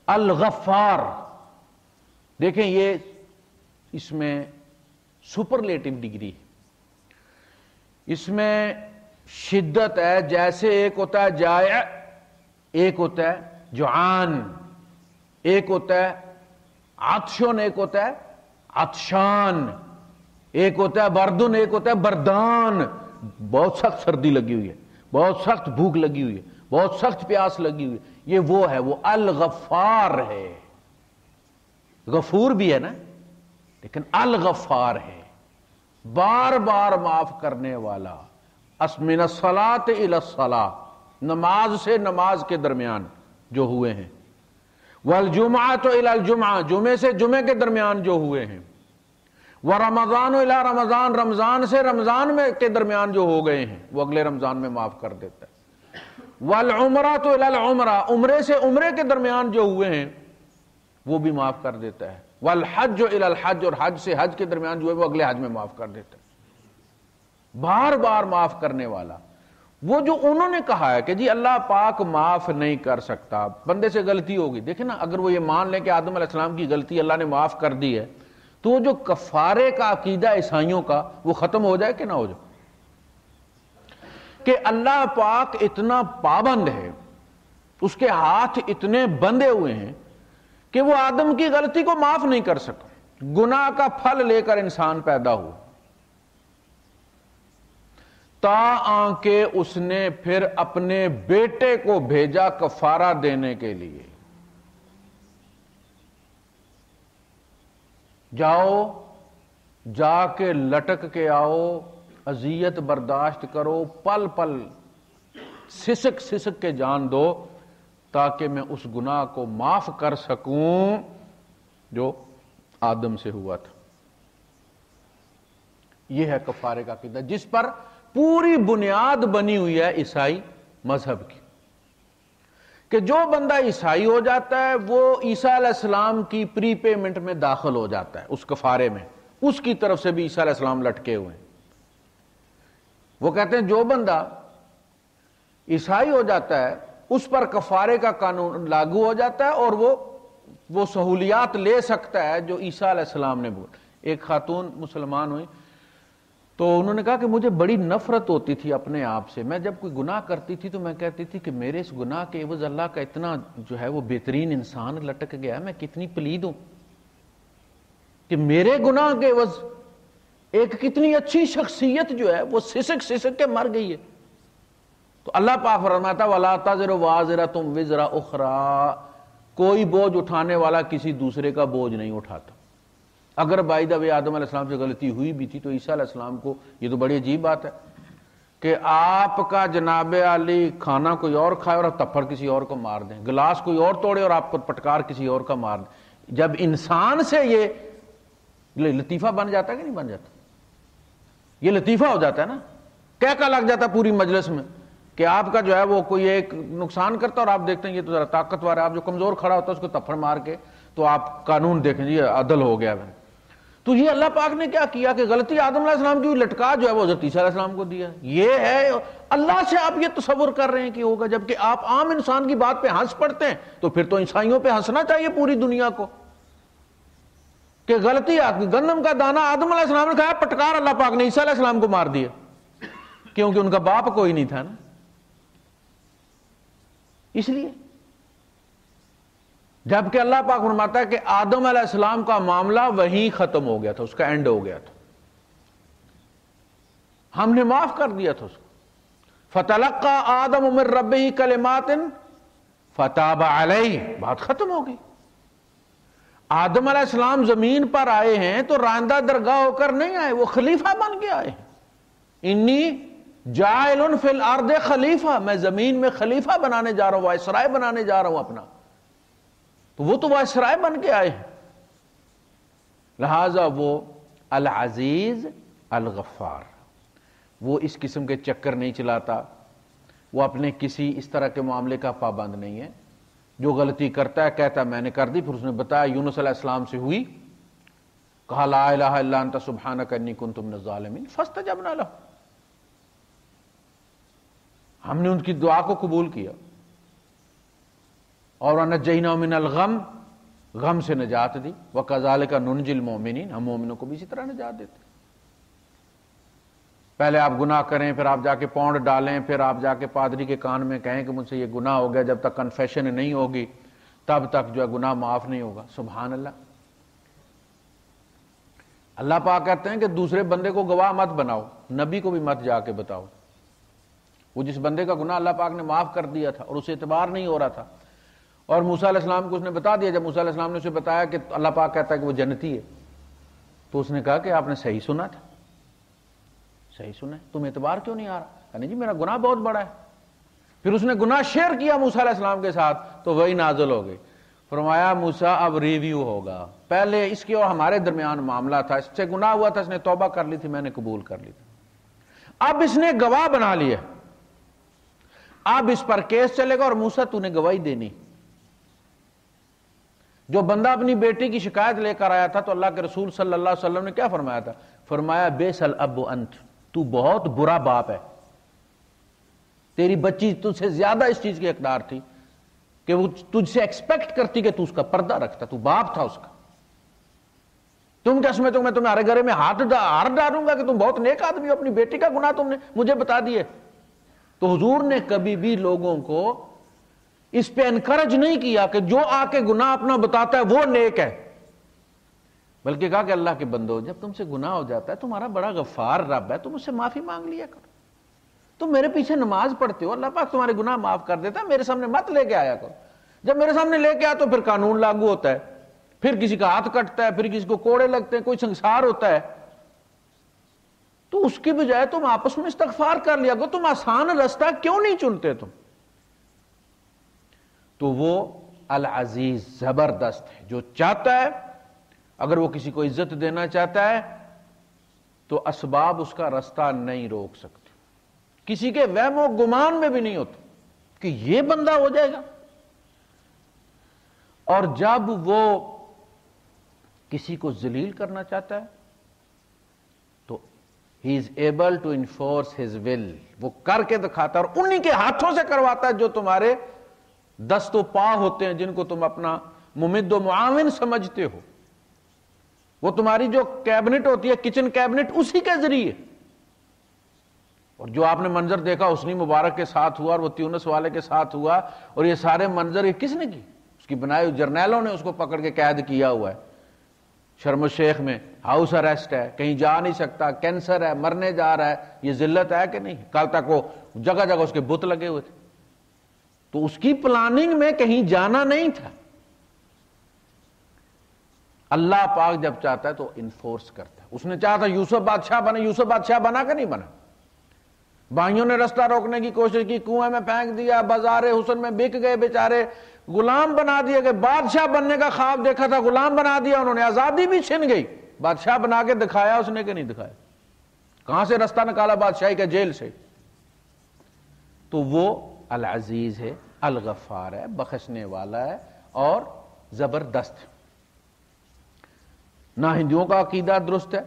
الغفار۔ دیکھیں یہ اس میں سپرلیٹو ڈگری ہے، اس میں شدت ہے، جیسے ایک ہوتا ہے جائع، ایک ہوتا ہے جوعان، ایک ہوتا ہے عطشن، ایک ہوتا ہے عطشان، ایک ہوتا ہے بردن، ایک ہوتا ہے بردان۔ بہت سخت سردی لگی ہوئی ہے، بہت سخت بھوک لگی ہوئی ہے، بہت سخت پیاس لگی ہوئی ہے، یہ وہ ہے، وہ الغفار ہے۔ غفور بھی ہے نا، لیکن الغفار ہے، بار بار معاف کرنے والا۔ من الصلاۃ الی الصلاۃ، نماز سے نماز کے درمیان جو ہوئے ہیں، والجمعۃ الی الجمعہ، جمعے سے جمعے کے درمیان جو ہوئے ہیں، ورمضان الی رمضان، رمضان سے رمضان میں کے درمیان جو ہو گئے ہیں وہ اگلے رمضان میں معاف کر دیتا ہے، والعمرۃ الی العمرہ، عمرے سے عمرے کے درمیان جو ہوئے ہیں وہ بھی معاف کر دیتا ہے، والحج الی الحج، اور حج سے حج کے درمیان جو ہے وہ اگلے حج میں معاف کر دیتا ہے، بار بار معاف کرنے والا۔ وہ جو انہوں نے کہا ہے کہ جی اللہ پاک معاف نہیں کر سکتا، بندے سے غلطی ہوگی، دیکھیں نا، اگر وہ یہ مان لیں کہ آدم علیہ السلام کی غلطی اللہ نے معاف کر دی ہے، تو وہ جو کفارے کا عقیدہ عیسائیوں کا وہ ختم ہو جائے کہ نہ ہو جائے؟ کہ اللہ پاک اتنا پابند ہے، اس کے ہاتھ اتنے بندے ہوئے ہیں کہ وہ آدم کی غلطی کو معاف نہیں کر سکا، گناہ کا پھل لے کر انسان پیدا ہوا، تاں کہ اس نے پھر اپنے بیٹے کو بھیجا کفارہ دینے کے لیے۔ جاؤ، جا کے لٹک کے آؤ، اذیت برداشت کرو، پل پل سسک سسک کے جان دو، تاکہ میں اس گناہ کو معاف کر سکوں جو آدم سے ہوا تھا۔ یہ ہے کفارے کا عقیدہ، جس پر پوری بنیاد بنی ہوئی ہے عیسائی مذہب کی، کہ جو بندہ عیسائی ہو جاتا ہے وہ عیسیٰ علیہ السلام کی پری پیمنٹ میں داخل ہو جاتا ہے، اس کفارے میں، اس کی طرف سے بھی عیسیٰ علیہ السلام لٹکے ہوئے ہیں۔ وہ کہتے ہیں جو بندہ عیسائی ہو جاتا ہے اس پر کفارے کا قانون لاگو ہو جاتا ہے، اور وہ سہولیات لے سکتا ہے جو عیسیٰ علیہ السلام نے بولا۔ ایک خاتون مسلمان ہوئی تو انہوں نے کہا کہ مجھے بڑی نفرت ہوتی تھی اپنے آپ سے، میں جب کوئی گناہ کرتی تھی تو میں کہتی تھی کہ میرے اس گناہ کے عوض اللہ کا اتنا جو ہے وہ بہترین انسان لٹک گیا، میں کتنی پلید ہوں کہ میرے گناہ کے عوض ایک کتنی اچھی شخصیت جو ہے وہ سسک سسک کے مر گئی ہے۔ تو اللہ پاک فرماتا وَلَا تَزِرُ وَازِرَةٌ وِزْرَ أُخْرَىٰ، کوئی بوجھ اٹھانے والا کسی دوسرے کا بوجھ نہیں اٹھاتا۔ اگر بائی دا وے آدم علیہ السلام سے غلطی ہوئی بھی تھی تو عیسیٰ علیہ السلام کو یہ تو بڑی عجیب بات ہے کہ آپ کا جناب علی کھانا کوئی اور کھائے اور تپھڑ کسی اور کو مار دیں، گلاس کوئی اور توڑے اور آپ کو پٹکار کسی اور کا مار دیں۔ جب انسان سے یہ لطیفہ بن جاتا ہے کہ نہیں بن جاتا؟ یہ لطیفہ ہو جاتا ہے نا، کہہ لگ جاتا پوری مجلس میں کہ آپ کا جو ہے وہ کوئی ایک نقصان کرتا اور آپ دیکھتے ہیں یہ تو ذرا طاقتور ہے، آپ جو کمزور کھڑا ہوتا ہے اس کو تپھڑ مار کے تو آپ قانون دیکھیں جی عدل ہو گیا ہے۔ تو یہ اللہ پاک نے کیا کیا کہ غلطی آدم علیہ السلام کی لٹکا جو ہے وہ حضرت عیسیٰ علیہ السلام کو دیا۔ یہ ہے اللہ سے آپ یہ تصور کر رہے ہیں کہ ہوگا، جبکہ آپ عام انسان کی بات پہ ہنس پڑتے ہیں، تو پھر تو عیسائیوں پہ ہنسنا چاہیے پوری دنیا کو کہ غلطی گندم کا دانہ آدم علیہ السلام نے کھایا، پٹکار اللہ پاک نے عیسیٰ علیہ السلام کو مار دیا، کیونکہ ان کا باپ کوئی نہیں تھا نا۔ اس لیے جبکہ اللہ پاک فرماتا ہے کہ آدم علیہ السلام کا معاملہ وہیں ختم ہو گیا تھا، اس کا اینڈ ہو گیا تھا، ہم نے معاف کر دیا تھا اس کو۔ فَتَلَقَّى آدَمُ مِن رَّبِّهِ كَلِمَاتٍ فَتَابَ عَلَيْهِ، بات ختم ہو گئی۔ آدم علیہ السلام زمین پر آئے ہیں تو راندہ درگاہ ہو کر نہیں آئے، وہ خلیفہ بن کے آئے ہیں۔ انی جاعل فی الارض خلیفہ، میں زمین میں خلیفہ بنانے جا رہا ہوں، وائسرائے بنانے جا رہا ہوں اپنا، تو وہ تو وائسرائے بن کے آئے ہیں۔ لہذا وہ العزیز الغفار، وہ اس قسم کے چکر نہیں چلاتا، وہ اپنے کسی اس طرح کے معاملے کا پابند نہیں ہے۔ جو غلطی کرتا ہے کہتا ہے میں نے کر دی، پھر اس نے بتایا یونس علیہ السلام سے ہوئی، کہا لا الہ الا انت سبحانک انی کنت من الظالمین فاستجبنا لہ، ہم نے ان کی دعا کو قبول کیا، اور نجیناہ من الغم، غم سے نجات دی، وکذالک ننجی المؤمنین، ہم مومنوں کو بھی اسی طرح نجات دیتے۔ پہلے آپ گناہ کریں، پھر آپ جا کے پاؤنڈ ڈالیں، پھر آپ جا کے پادری کے کان میں کہیں کہ مجھ سے یہ گناہ ہو گیا، جب تک کنفیشن نہیں ہوگی تب تک جو ہے گناہ معاف نہیں ہوگا۔ سبحان اللہ۔ اللہ پاک کہتے ہیں کہ دوسرے بندے کو گواہ مت بناؤ، نبی کو بھی مت جا کے بتاؤ۔ وہ جس بندے کا گناہ اللہ پاک نے معاف کر دیا تھا اور اسے اعتبار نہیں ہو رہا تھا، اور موسیٰ علیہ السلام کو اس نے بتا دیا، جب موسیٰ علیہ السلام نے اسے بتایا کہ اللہ پاک کہتا ہے کہ وہ جنتی ہے، تو اس نے کہا کہ آپ نے صحیح سنا تھا، صحیح سنا ہے، تم اعتبار کیوں نہیں آ رہا؟ کہا نہیں جی میرا گناہ بہت بڑا ہے۔ پھر اس نے گناہ شیئر کیا موسیٰ علیہ السلام کے ساتھ، تو وہی نازل ہو گئی۔ فرمایا موسیٰ اب ریویو ہوگا، پہلے اس کے اور ہمارے درمیان معاملہ تھا، اس سے گناہ ہوا تھا، اس نے توبہ کر لی تھی، میں نے قبول کر لی تھی، اب اس نے گواہ بنا لیا، اب اس پر کیس چلے گا، اور موسیٰ تو نے گواہی دینی۔ جو بندہ اپنی بیٹی کی شکایت لے کر آیا تھا تو اللہ کے رسول صلی اللہ علیہ وسلم نے کیا فرمایا تھا؟ فرمایا بیس الاب انت، تو بہت برا باپ ہے، تیری بچی تجھ سے زیادہ اس چیز کی حقدار تھی کہ وہ تجھ سے ایکسپیکٹ کرتی کہ تو اس کا پردہ رکھتا، تو باپ تھا اس کا، تم کیا سمجھتے ہو میں تمہارے گھر میں ہاتھ ڈالوں گا کہ تم بہت نیک آدمی ہو، اپنی بیٹی کا گناہ تم نے مجھے بتا دیے۔ تو حضور نے کبھی بھی لوگوں کو اس پہ انکرج نہیں کیا کہ جو آ کے گناہ اپنا بتاتا ہے وہ نیک ہے، بلکہ کہا کہ اللہ کے بندو جب تم سے گناہ ہو جاتا ہے، تمہارا بڑا غفار رب ہے، تم اس سے معافی مانگ لیا کرو، تم میرے پیچھے نماز پڑھتے ہو، اللہ پاک تمہارے گناہ معاف کر دیتا ہے، میرے سامنے مت لے کے آیا کرو۔ جب میرے سامنے لے کے آیا تو پھر قانون لاگو ہوتا ہے، پھر کسی کا ہاتھ کٹتا ہے، پھر کسی کو کوڑے لگتے ہیں، کوئی سنسار ہوتا ہے، تو اس کی بجائے تم آپس میں استغفار کر لیا کرو، تم آسان رستہ کیوں نہیں چنتے تم؟ تو وہ العزیز زبردست ہے، جو چاہتا ہے اگر وہ کسی کو عزت دینا چاہتا ہے تو اسباب اس کا رستہ نہیں روک سکتے، کسی کے وہم و گمان میں بھی نہیں ہوتا کہ یہ بندہ ہو جائے گا۔ اور جب وہ کسی کو ذلیل کرنا چاہتا ہے تو he is able to enforce his will، وہ کر کے دکھاتا ہے، اور انہی کے ہاتھوں سے کرواتا ہے جو تمہارے دست و پا ہوتے ہیں، جن کو تم اپنا ممد و معاون سمجھتے ہو۔ وہ تمہاری جو کیبنٹ ہوتی ہے، کچن کیبنٹ، اسی کے ذریعے۔ اور جو آپ نے منظر دیکھا حسنی مبارک کے ساتھ ہوا اور وہ تیونس والے کے ساتھ ہوا، اور یہ سارے منظر یہ کس نے کی؟ اس کی بنائی ہوئی جرنیلوں نے اس کو پکڑ کے قید کیا ہوا ہے، شرم الشیخ میں ہاؤس اریسٹ ہے، کہیں جا نہیں سکتا، کینسر ہے، مرنے جا رہا ہے، یہ ذلت ہے کہ نہیں؟ کل تک وہ جگہ جگہ اس کے بت لگے ہوئے تھے، تو اس کی پلاننگ میں کہیں جانا نہیں تھا۔ اللہ پاک جب چاہتا ہے تو انفورس کرتا ہے۔ اس نے چاہا تھا یوسف بادشاہ بنے، یوسف بادشاہ بنا کہ نہیں بنا؟ بھائیوں نے رستہ روکنے کی کوشش کی، کنویں میں پھینک دیا، بازار حسن میں بک گئے بیچارے، غلام بنا دیا کہ بادشاہ بننے کا خواب دیکھا تھا، غلام بنا دیا انہوں نے، آزادی بھی چھن گئی۔ بادشاہ بنا کے دکھایا اس نے کہ نہیں دکھایا؟ کہاں سے رستہ نکالا بادشاہی کا؟ جیل سے۔ تو وہ العزیز ہے، الغفار ہے، بخشنے والا ہے اور زبردست۔ نہ ہندوؤں کا عقیدہ درست ہے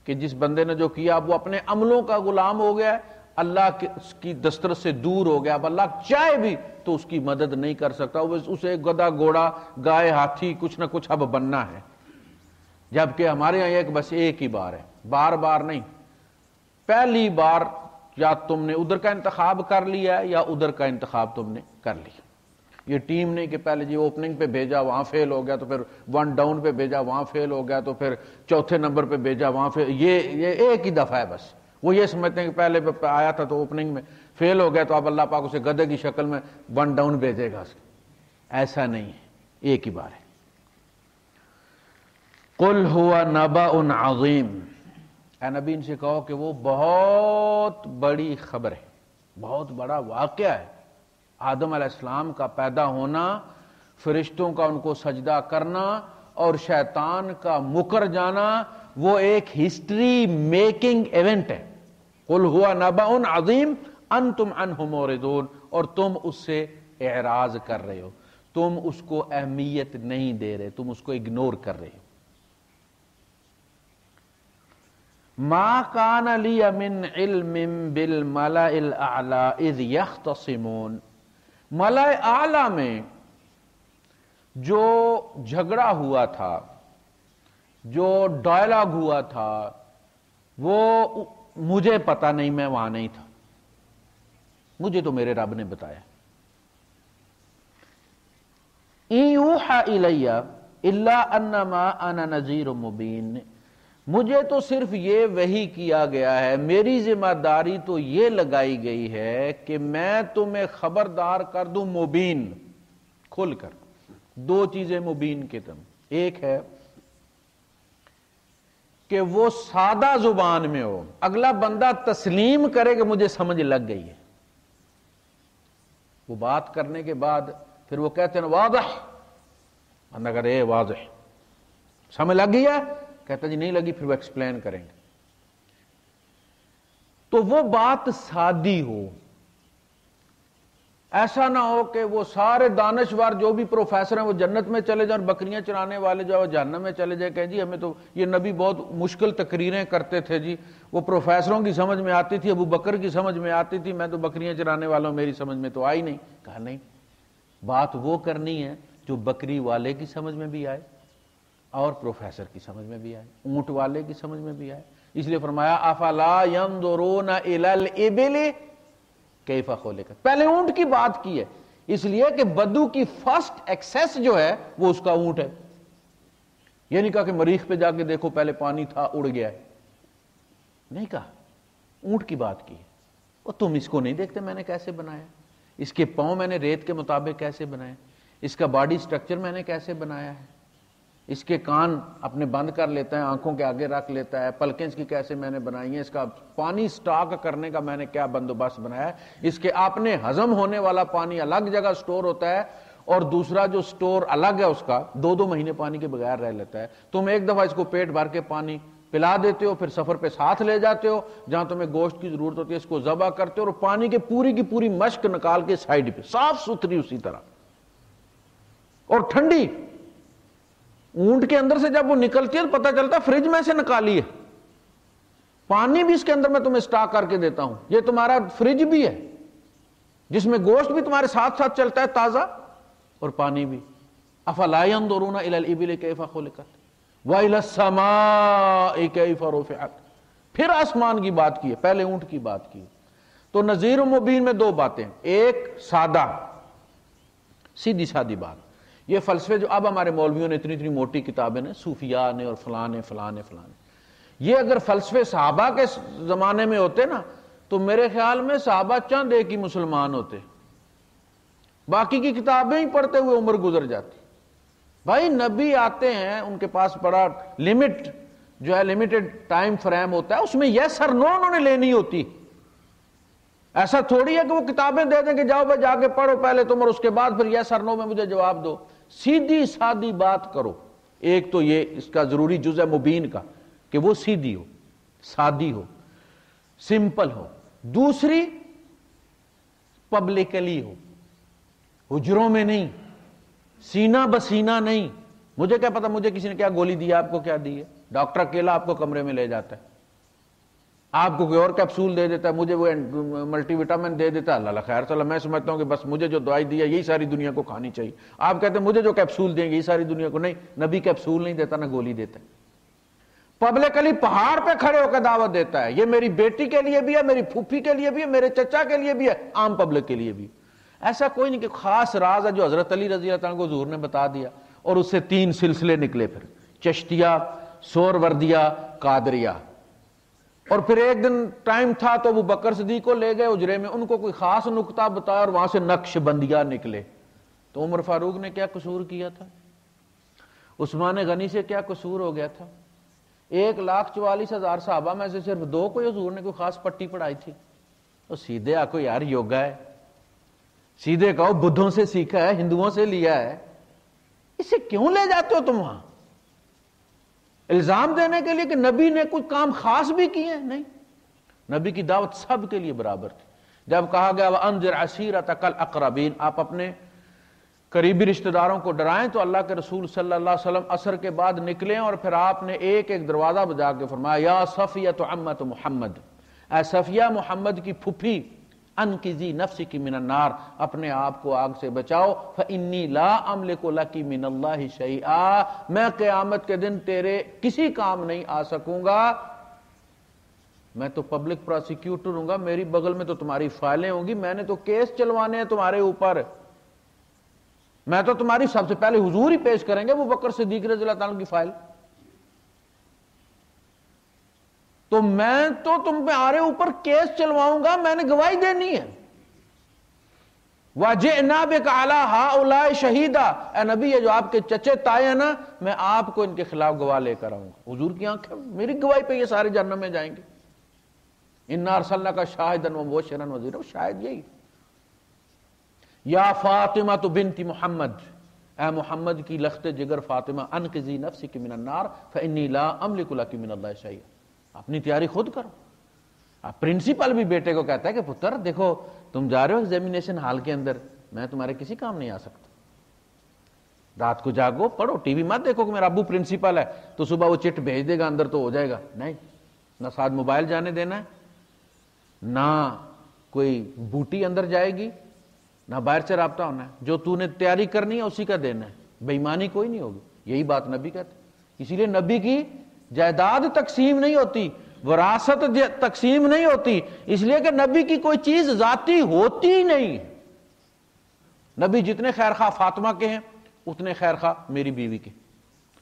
کہ جس بندے نے جو کیا وہ اپنے عملوں کا غلام ہو گیا ہے، اللہ کی دسترس سے دور ہو گیا، اب اللہ چاہے بھی تو اس کی مدد نہیں کر سکتا، اسے گدھا گھوڑا گائے ہاتھی کچھ نہ کچھ اب بننا ہے۔ جبکہ ہمارے یہاں بس ایک ہی بار ہے، بار بار نہیں، پہلی بار یا تم نے ادھر کا انتخاب کر لیا ہے یا ادھر کا انتخاب تم نے کر لیا۔ یہ ٹیم نہیں کہ پہلے جی اوپننگ پہ بھیجا وہاں فیل ہو گیا، تو پھر 1 ڈاؤن پہ بھیجا وہاں فیل ہو گیا، تو پھر چوتھے نمبر پہ بھیجا وہاں فیل، یہ ایک ہی دفعہ ہے بس۔ وہ یہ سمجھتے ہیں کہ پہلے پہ آیا تھا تو اوپننگ میں فیل ہو گیا تو اب اللہ پاک اسے گدھے کی شکل میں 1 ڈاؤن بھیجے گا۔ ایسا نہیں ہے، ایک ہی بار ہے۔ قل هو نبأ عظیم، اے نبی ان سے کہو کہ وہ بہت بڑی خبر ہے، بہت بڑا واقعہ ہے۔ آدم علیہ السلام کا پیدا ہونا، فرشتوں کا ان کو سجدہ کرنا اور شیطان کا مکر جانا، وہ ایک ہسٹری میکنگ ایونٹ ہے۔ قل هو نبأ عظیم انتم عنہ معرضون، اور تم اس سے اعراض کر رہے ہو، تم اس کو اہمیت نہیں دے رہے، تم اس کو اگنور کر رہے ہو۔ ما کان لی من علم بالملأ الاعلی اذ یختصمون، ملأ اعلی میں جو جھگڑا ہوا تھا، جو ڈائلاگ ہوا تھا، وہ مجھے پتا نہیں، میں وہاں نہیں تھا، مجھے تو میرے رب نے بتایا۔ ان یوحى الی الا انما انا نذیر مبین، مجھے تو صرف یہ وحی کیا گیا ہے، میری ذمہ داری تو یہ لگائی گئی ہے کہ میں تمہیں خبردار کر دوں مبین، کھل کر۔ دو چیزیں مبین کے تم، ایک ہے کہ وہ سادہ زبان میں ہو، اگلا بندہ تسلیم کرے کہ مجھے سمجھ لگ گئی ہے، وہ بات کرنے کے بعد پھر وہ کہتے ہیں واضح، بندہ کہتے ہیں واضح، سمجھ لگ گئی ہے، کہتا جی نہیں لگی، پھر وہ ایکسپلین کریں گے۔ تو وہ بات سادی ہو، ایسا نہ ہو کہ وہ سارے دانشور جو بھی پروفیسر ہیں وہ جنت میں چلے جائیں اور بکریاں چرانے والے جو وہ جہنم میں چلے جائیں، کہ جی ہمیں تو یہ نبی بہت مشکل تقریریں کرتے تھے جی، وہ پروفیسروں کی سمجھ میں آتی تھی، ابو بکر کی سمجھ میں آتی تھی، میں تو بکریاں چرانے والوں میری سمجھ میں تو آئی نہیں۔ کہا نہیں، بات وہ کرنی ہے جو بکری والے کی سمجھ میں بھی آئے اور پروفیسر کی سمجھ میں بھی آئے، اونٹ والے کی سمجھ میں بھی آئے۔ اس لیے فرمایا افلا ينظرون الى الابل کیف خلقت، پہلے اونٹ کی بات کی ہے، اس لیے کہ بدو کی فرسٹ ایکسیس جو ہے وہ اس کا اونٹ ہے۔ یہ نہیں کہا کہ مریخ پہ جا کے دیکھو پہلے پانی تھا اڑ گیا ہے، نہیں کہا، اونٹ کی بات کی ہے۔ اور تم اس کو نہیں دیکھتے میں نے کیسے بنایا، اس کے پاؤں میں نے ریت کے مطابق کیسے بنائے، اس کا باڈی سٹرکچر میں نے کیسے بنایا ہے، اس کے کان اپنے بند کر لیتا ہے، آنکھوں کے آگے رکھ لیتا ہے، پلکیں اس کی کیسے میں نے بنائی ہیں، اس کا پانی سٹاک کرنے کا میں نے کیا بندوبست بنایا ہے، اس کے اپنے ہضم ہونے والا پانی الگ جگہ سٹور ہوتا ہے اور دوسرا جو سٹور الگ ہے اس کا 2 مہینے پانی کے بغیر رہ لیتا ہے۔ تم ایک دفعہ اس کو پیٹ بھر کے پانی پلا دیتے ہو، پھر سفر پہ ساتھ لے جاتے ہو، جہاں تمہیں گوشت کی ضرورت ہوتی ہے اس کو ذبح کرتے ہو اور پانی کی پوری مشک نکال کے سائیڈ پہ صاف ستھری اسی طرح اور ٹھنڈی۔ اونٹ کے اندر سے جب وہ نکلتی ہے تو پتہ چلتا ہے فریج میں سے نکالی ہے، پانی بھی اس کے اندر میں تمہیں سٹاک کر کے دیتا ہوں، یہ تمہارا فریج بھی ہے جس میں گوشت بھی تمہارے ساتھ ساتھ چلتا ہے تازہ اور پانی بھی۔ افلا ينظرون الى الابل كيف خلقت والى السماء كيف رفعت، پھر آسمان کی بات کی ہے، پہلے اونٹ کی بات کی ہے۔ تو نذیر و مبین میں 2 باتیں، ایک سادہ سیدھی سادی بات، یہ فلسفے جو اب ہمارے مولویوں نے اتنی موٹی کتابیں نے، صوفیاء نے اور فلانے، یہ اگر فلسفے صحابہ کے زمانے میں ہوتے نا تو میرے خیال میں صحابہ چند ایک ہی مسلمان ہوتے، باقی کی کتابیں ہی پڑھتے ہوئے عمر گزر جاتی۔ بھائی نبی آتے ہیں، ان کے پاس بڑا لمٹ جو ہے، لمیٹڈ ٹائم فریم ہوتا ہے، اس میں یس اور نو انہوں نے لینی ہوتی۔ ایسا تھوڑی ہے کہ وہ کتابیں دے دیں کہ جاؤ بھائی جا کے پڑھو پہلے تم اور اس کے بعد پھر یس اور نو میں مجھے جواب دو۔ سیدھی سادی بات کرو۔ ایک تو یہ اس کا ضروری جز ہے مبین کا کہ وہ سیدھی ہو، سادی ہو، سمپل ہو۔ دوسری پبلکلی ہو، حجروں میں نہیں، سینہ بسینہ نہیں۔ مجھے کیا پتا مجھے کسی نے کیا گولی دی ہے، آپ کو کیا دی ہے، ڈاکٹر اکیلا آپ کو کمرے میں لے جاتا ہے، آپ کو کوئی اور کیپسول دے دیتا ہے، مجھے وہ ملٹی وٹامن دے دیتا ہے، اللہ خیر چلو میں سمجھتا ہوں کہ بس مجھے جو دوائی دی ہے یہی ساری دنیا کو کھانی چاہیے۔ آپ کہتے ہیں مجھے جو کیپسول دیں گے یہی ساری دنیا کو، نہیں، نبی کیپسول نہیں دیتا نہ گولی دیتا ہے، پبلکلی پہاڑ پہ کھڑے ہو کے دعوت دیتا ہے، یہ میری بیٹی کے لیے بھی ہے، میری پھوپھی کے لیے بھی ہے، میرے چچا کے لیے بھی ہے، عام پبلک کے لیے بھی۔ ایسا کوئی نہیں کہ خاص راز ہے جو حضرت علی رضی اللہ عنہ کو حضور نے بتا دیا اور اس سے 3 سلسلے نکلے، پھر چشتیہ، سہروردیہ، قادریہ۔ اور پھر ایک دن ٹائم تھا تو ابو بکر صدیق کو لے گئے اجرے میں، ان کو کوئی خاص نقطہ بتایا اور وہاں سے نقش بندیاں نکلے۔ تو عمر فاروق نے کیا قصور کیا تھا؟ عثمان غنی سے کیا قصور ہو گیا تھا؟ 1,44,000 صحابہ میں سے صرف 2 کو حضور نے کوئی خاص پٹی پڑھائی تھی. تو سیدھے آکو یار یوگا ہے، سیدھے کہو بدھوں سے سیکھا ہے، ہندوؤں سے لیا ہے، اسے کیوں لے جاتے ہو تم وہاں الزام دینے کے لیے کہ نبی نے کوئی کام خاص بھی کیے ہیں؟ نہیں، نبی کی دعوت سب کے لیے برابر تھی. جب کہا گیا وَأَنذِرْ عَشِيرَتَكَ الْأَقْرَبِينَ، آپ اپنے قریبی رشتہ داروں کو ڈرائیں، تو اللہ کے رسول صلی اللہ علیہ وسلم عصر کے بعد نکلے اور پھر آپ نے ایک ایک دروازہ بجا کے فرمایا یا صفیہ عمت محمد، اے صفیہ محمد کی پھپھی، انقذی نفسک من النار، اپنے آپ کو آگ سے بچاؤ، فانی لا املک لک من اللہ شیئا، میں قیامت کے دن تیرے کسی کام نہیں آ سکوں گا، میں تو پبلک پروسیکیوٹر ہوں گا، میری بغل میں تو تمہاری فائلیں ہوں گی، میں نے تو کیس چلوانے ہیں تمہارے اوپر، میں تو تمہاری سب سے پہلے حضور ہی پیش کریں گے ابو بکر صدیق رضی اللہ تعالیٰ کی فائل، تو میں تو تمہارے اوپر کیس چلواؤں گا، میں نے گواہی دینی ہے. وَجِئْنَا بِكَ عَلَىٰ هَٰؤُلَاءِ شَهِيدًا، اے نبی یہ جو آپ کے چچے تائے ہیں نا، میں آپ کو ان کے خلاف گواہ لے کر آؤں گا. حضور کی آنکھیں میری گواہی پہ یہ سارے جہنم میں جائیں گے. اِنَّا أَرْسَلْنَاكَ شَاهِدًا وَمُبَشِّرًا وَنَذِيرًا، شاید یہی یا فاطمہ بنت محمد، اے محمد کی لخت جگر فاطمہ، انقذی نفسک من النار فانی لا املک لک من اللہ شیئا، اپنی تیاری خود کرو. پرنسپل بھی بیٹے کو کہتا ہے کہ پتر دیکھو تم جا رہے ہو ایگزامینیشن ہال کے اندر، میں تمہارے کسی کام نہیں آ سکتا، رات کو جاگو پڑھو، ٹی وی مت دیکھو کہ میرا ابو پرنسپل ہے تو صبح وہ چٹ بھیج دے گا اندر تو ہو جائے گا. نہیں، نہ ساتھ موبائل جانے دینا ہے، نہ کوئی بوٹی اندر جائے گی، نہ باہر سے رابطہ ہونا ہے، جو تو نے تیاری کرنی ہے اسی کا دینا ہے، بے ایمانی کوئی نہیں ہوگی. یہی بات نبی کہتے. اسی لیے نبی کی جائیداد تقسیم نہیں ہوتی، وراثت تقسیم نہیں ہوتی، اس لیے کہ نبی کی کوئی چیز ذاتی ہوتی نہیں. نبی جتنے خیر خواہ فاطمہ کے ہیں اتنے خیر خواہ میری بیوی کے،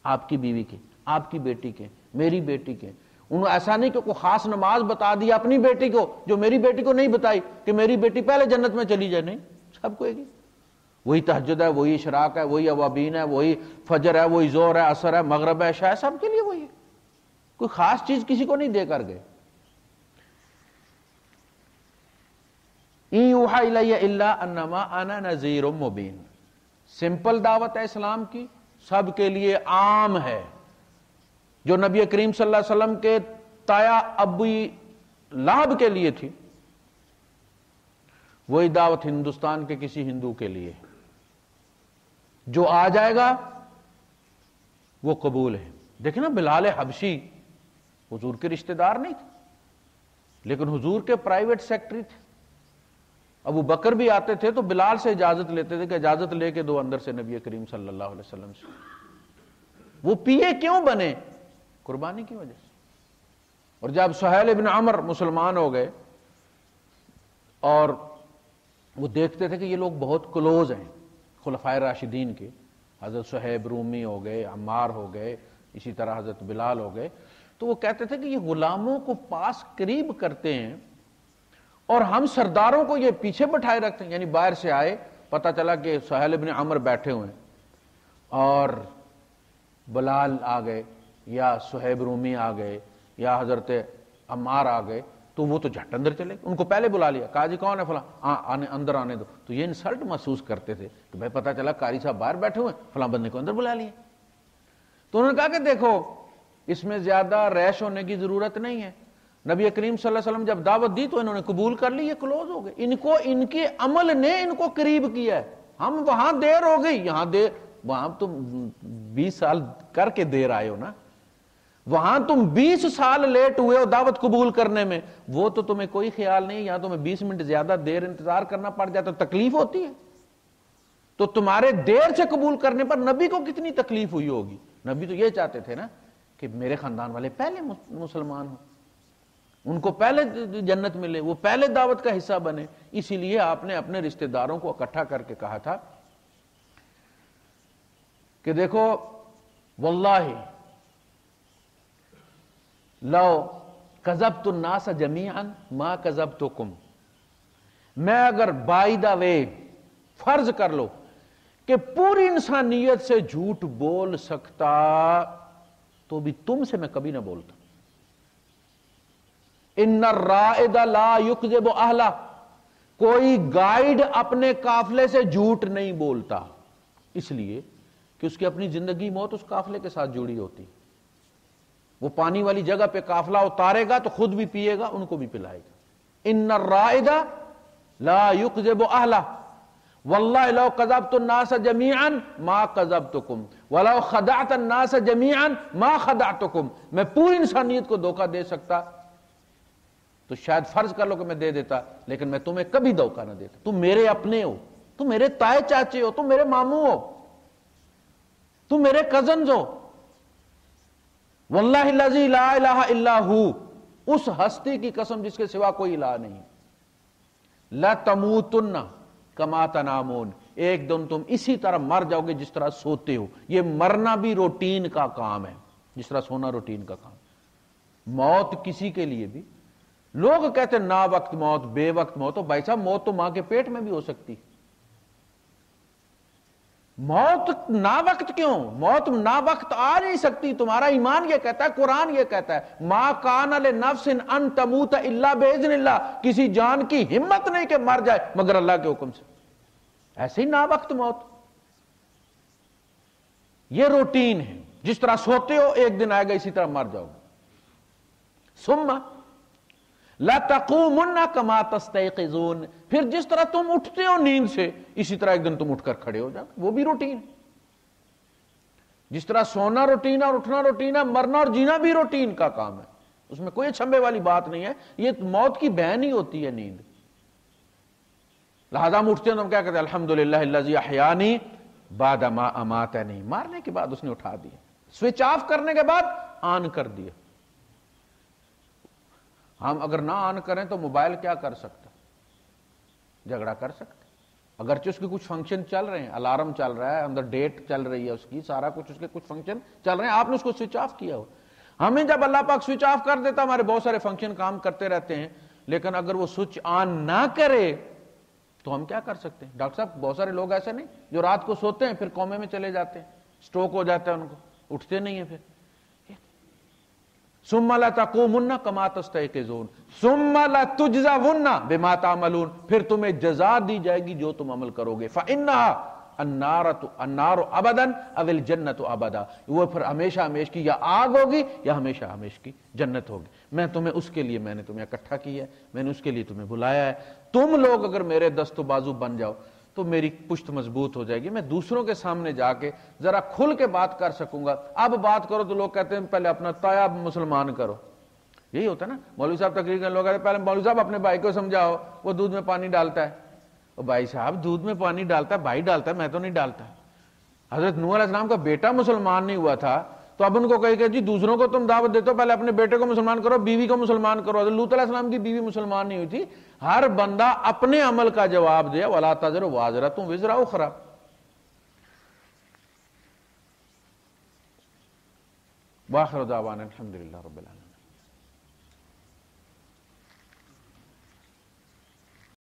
آپ کی بیوی کے، آپ کی بیٹی کے، میری بیٹی کے. انہوں ایسا نہیں کہ کوئی خاص نماز بتا دی اپنی بیٹی کو جو میری بیٹی کو نہیں بتائی کہ میری بیٹی پہلے جنت میں چلی جائے، نہیں، سب کو ایک ہی. وہی تہجد ہے، وہی اشراق ہے، وہی اوابین ہے، وہی فجر ہے، وہی ظہر ہے، عصر ہے، مغرب ہے، عشاء ہے، سب کے لیے وہی ہے. کوئی خاص چیز کسی کو نہیں دے کر گئے. ان یوحی الی الا انما انا نذیر مبین، سمپل دعوت ہے اسلام کی، سب کے لیے عام ہے. جو نبی کریم صلی اللہ علیہ وسلم کے تایا ابی لہب کے لیے تھی وہی دعوت ہندوستان کے کسی ہندو کے لیے. جو آ جائے گا وہ قبول ہے. دیکھیں نا بلال حبشی حضور کے رشتہ دار نہیں تھے لیکن حضور کے پرائیویٹ سیکٹری تھے. ابو بکر بھی آتے تھے تو بلال سے اجازت لیتے تھے کہ اجازت لے کے دو اندر سے نبی کریم صلی اللہ علیہ وسلم سے. وہ پیے کیوں بنے؟ قربانی کی وجہ سے. اور جب سہیل ابن عمر مسلمان ہو گئے اور وہ دیکھتے تھے کہ یہ لوگ بہت کلوز ہیں خلفائے راشدین کے، حضرت صہیب رومی ہو گئے، عمار ہو گئے، اسی طرح حضرت بلال ہو گئے، تو وہ کہتے تھے کہ یہ غلاموں کو پاس قریب کرتے ہیں اور ہم سرداروں کو یہ پیچھے بٹھائے رکھتے ہیں. یعنی باہر سے آئے، پتہ چلا کہ سہیل ابن عمر بیٹھے ہوئے ہیں اور بلال آ گئے یا صہیب رومی آ گئے یا حضرت عمار آ گئے تو وہ تو جھٹ اندر چلے. ان کو پہلے بلا لیا، کہا جی کون ہے فلاں، اندر آنے دو. تو یہ انسلٹ محسوس کرتے تھے کہ بھائی پتہ چلا قاری صاحب باہر بیٹھے ہوئے، فلاں بندے کو اندر بلا لیا. تو انہوں نے کہا کہ دیکھو اس میں زیادہ ریش ہونے کی ضرورت نہیں ہے. نبی کریم صلی اللہ علیہ وسلم جب دعوت دی تو انہوں نے قبول کر لی، یہ کلوز ہو گئے. ان کو ان کے عمل نے ان کو قریب کیا ہے. ہم وہاں دیر ہو گئی، یہاں دیر، وہاں تم 20 سال کر کے دیر آئے ہو نا، وہاں تم 20 سال لیٹ ہوئے ہو دعوت قبول کرنے میں، وہ تو تمہیں کوئی خیال نہیں. یہاں تمہیں 20 منٹ زیادہ دیر انتظار کرنا پڑ جائے تو تکلیف ہوتی ہے. تو تمہارے دیر سے قبول کرنے پر نبی کو کتنی تکلیف ہوئی ہوگی. نبی تو یہ چاہتے تھے نا کہ میرے خاندان والے پہلے مسلمان ہوں، ان کو پہلے جنت ملے، وہ پہلے دعوت کا حصہ بنے. اسی لیے آپ نے اپنے رشتہ داروں کو اکٹھا کر کے کہا تھا کہ دیکھو واللہ لو کذبت الناس جمیعا ما کذبتکم، میں اگر بائی دا وے فرض کر لو کہ پوری انسانیت سے جھوٹ بول سکتا تو بھی تم سے میں کبھی نہ بولتا. ان الرائد لا یکذب اہلہ، کوئی گائیڈ اپنے قافلے سے جھوٹ نہیں بولتا، اس لیے کہ اس کی اپنی زندگی موت اس قافلے کے ساتھ جڑی ہوتی. وہ پانی والی جگہ پہ قافلہ اتارے گا تو خود بھی پیے گا، ان کو بھی پلائے گا. ان الرائد لا یکذب اہلہ واللہ لو کذبت الناس جميعا ما کذبتکم ولو خدعت الناس جميعا ما خدعتکم. میں پوری انسانیت کو دھوکہ دے سکتا تو شاید فرض کر لو کہ میں دے دیتا، لیکن میں تمہیں کبھی دھوکہ نہ دیتا. تم میرے اپنے ہو، تم میرے تائے چاچے ہو، تم میرے ماموں ہو، تم میرے کزنز ہو. واللہ الذی لا الہ الا ہو، اس ہستی کی قسم جس کے سوا کوئی الہ نہیں. لا تموتن کما تنامون، ایک دن تم اسی طرح مر جاؤ گے جس طرح سوتے ہو. یہ مرنا بھی روٹین کا کام ہے، جس طرح سونا روٹین کا کام. موت کسی کے لیے بھی، لوگ کہتے ہیں نا وقت موت، بے وقت موت. بھائی صاحب موت تو ماں کے پیٹ میں بھی ہو سکتی. موت نا وقت کیوں؟ موت نا وقت آ نہیں سکتی. تمہارا ایمان یہ کہتا ہے، قرآن یہ کہتا ہے ما کان لنفس ان تموت الا باذن اللہ، کسی جان کی ہمت نہیں کہ مر جائے مگر اللہ کے حکم سے. ایسے ہی نا وقت موت، یہ روٹین ہے. جس طرح سوتے ہو ایک دن آئے گا اسی طرح مر جاؤ گے. ثم لا تقومن کما تستيقظون، پھر جس طرح تم اٹھتے ہو نیند سے اسی طرح ایک دن تم اٹھ کر کھڑے ہو جاؤ. وہ بھی روٹین. جس طرح سونا روٹین اور اٹھنا روٹین ہے، مرنا اور جینا بھی روٹین کا کام ہے. اس میں کوئی چھمبے والی بات نہیں ہے. یہ موت کی بہن ہی ہوتی ہے نیند. لہذا ہم اٹھتے ہیں تو ہم کیا کہتے ہیں؟ الحمدللہ الذی احیانی بعد ما اماتنی. مارنے کے بعد اس نے اٹھا دیا، سوئچ آف کرنے کے بعد آن کر دیا. ہم اگر نہ آن کریں تو موبائل کیا کر سکتا؟ جھگڑا کر سکتے. اگرچہ اس کے کچھ فنکشن چل رہے ہیں، الارم چل رہا ہے، اندر ڈیٹ چل رہی ہے اس کی، سارا کچھ اس کے کچھ فنکشن چل رہے ہیں، آپ نے اس کو سوئچ آف کیا ہو. ہمیں جب اللہ پاک سوئچ آف کر دیتا ہمارے بہت سارے فنکشن کام کرتے رہتے ہیں. لیکن اگر وہ سوئچ آن نہ کرے تو ہم کیا کر سکتے ہیں؟ ڈاکٹر صاحب بہت سارے لوگ ایسے نہیں جو رات کو سوتے ہیں پھر کومے میں چلے جاتے ہیں، سٹروک ہو جاتا ہے ان کو، اٹھتے نہیں ہیں. پھر ثم لتقومن کما تستيقظون ثم لتجزون بما تعملون، پھر تمہیں جزا دی جائے گی جو تم عمل کرو گے. فانها النار ابدا او الجنت ابدا، وہ پھر ہمیشہ ہمیش کی یا آگ ہوگی یا ہمیشہ ہمیش کی جنت ہوگی. میں تمہیں اس کے لیے، میں نے تمہیں اکٹھا کیا ہے، میں نے اس کے لیے تمہیں بلایا ہے. تم لوگ اگر میرے دست و بازو بن جاؤ تو میری پشت مضبوط ہو جائے گی، میں دوسروں کے سامنے جا کے ذرا کھل کے بات کر سکوں گا. اب بات کرو تو لوگ کہتے ہیں پہلے اپنا تایا مسلمان کرو. یہی ہوتا ہے نا. مولوی صاحب تقریر کرنے لوگ کہتے ہیں پہلے مولوی صاحب اپنے بھائی کو سمجھاؤ وہ دودھ میں پانی ڈالتا ہے. وہ بھائی صاحب دودھ میں پانی ڈالتا ہے، بھائی ڈالتا ہے، میں تو نہیں ڈالتا. حضرت نوح علیہ السلام کا بیٹا مسلمان نہیں ہوا تھا تو اب ان کو کہے کہ جی دوسروں کو تم دعوت دیتے ہو، پہلے اپنے بیٹے کو مسلمان کرو، بیوی کو مسلمان کرو. حضرت لوط علیہ السلام کی بیوی مسلمان نہیں ہوئی تھی. ہر بندہ اپنے عمل کا جواب دے. وَلَا تَزِرُ وَازِرَةٌ وِزْرَ أُخْرَىٰ. وآخر دعوانا الحمدللہ رب العالمین.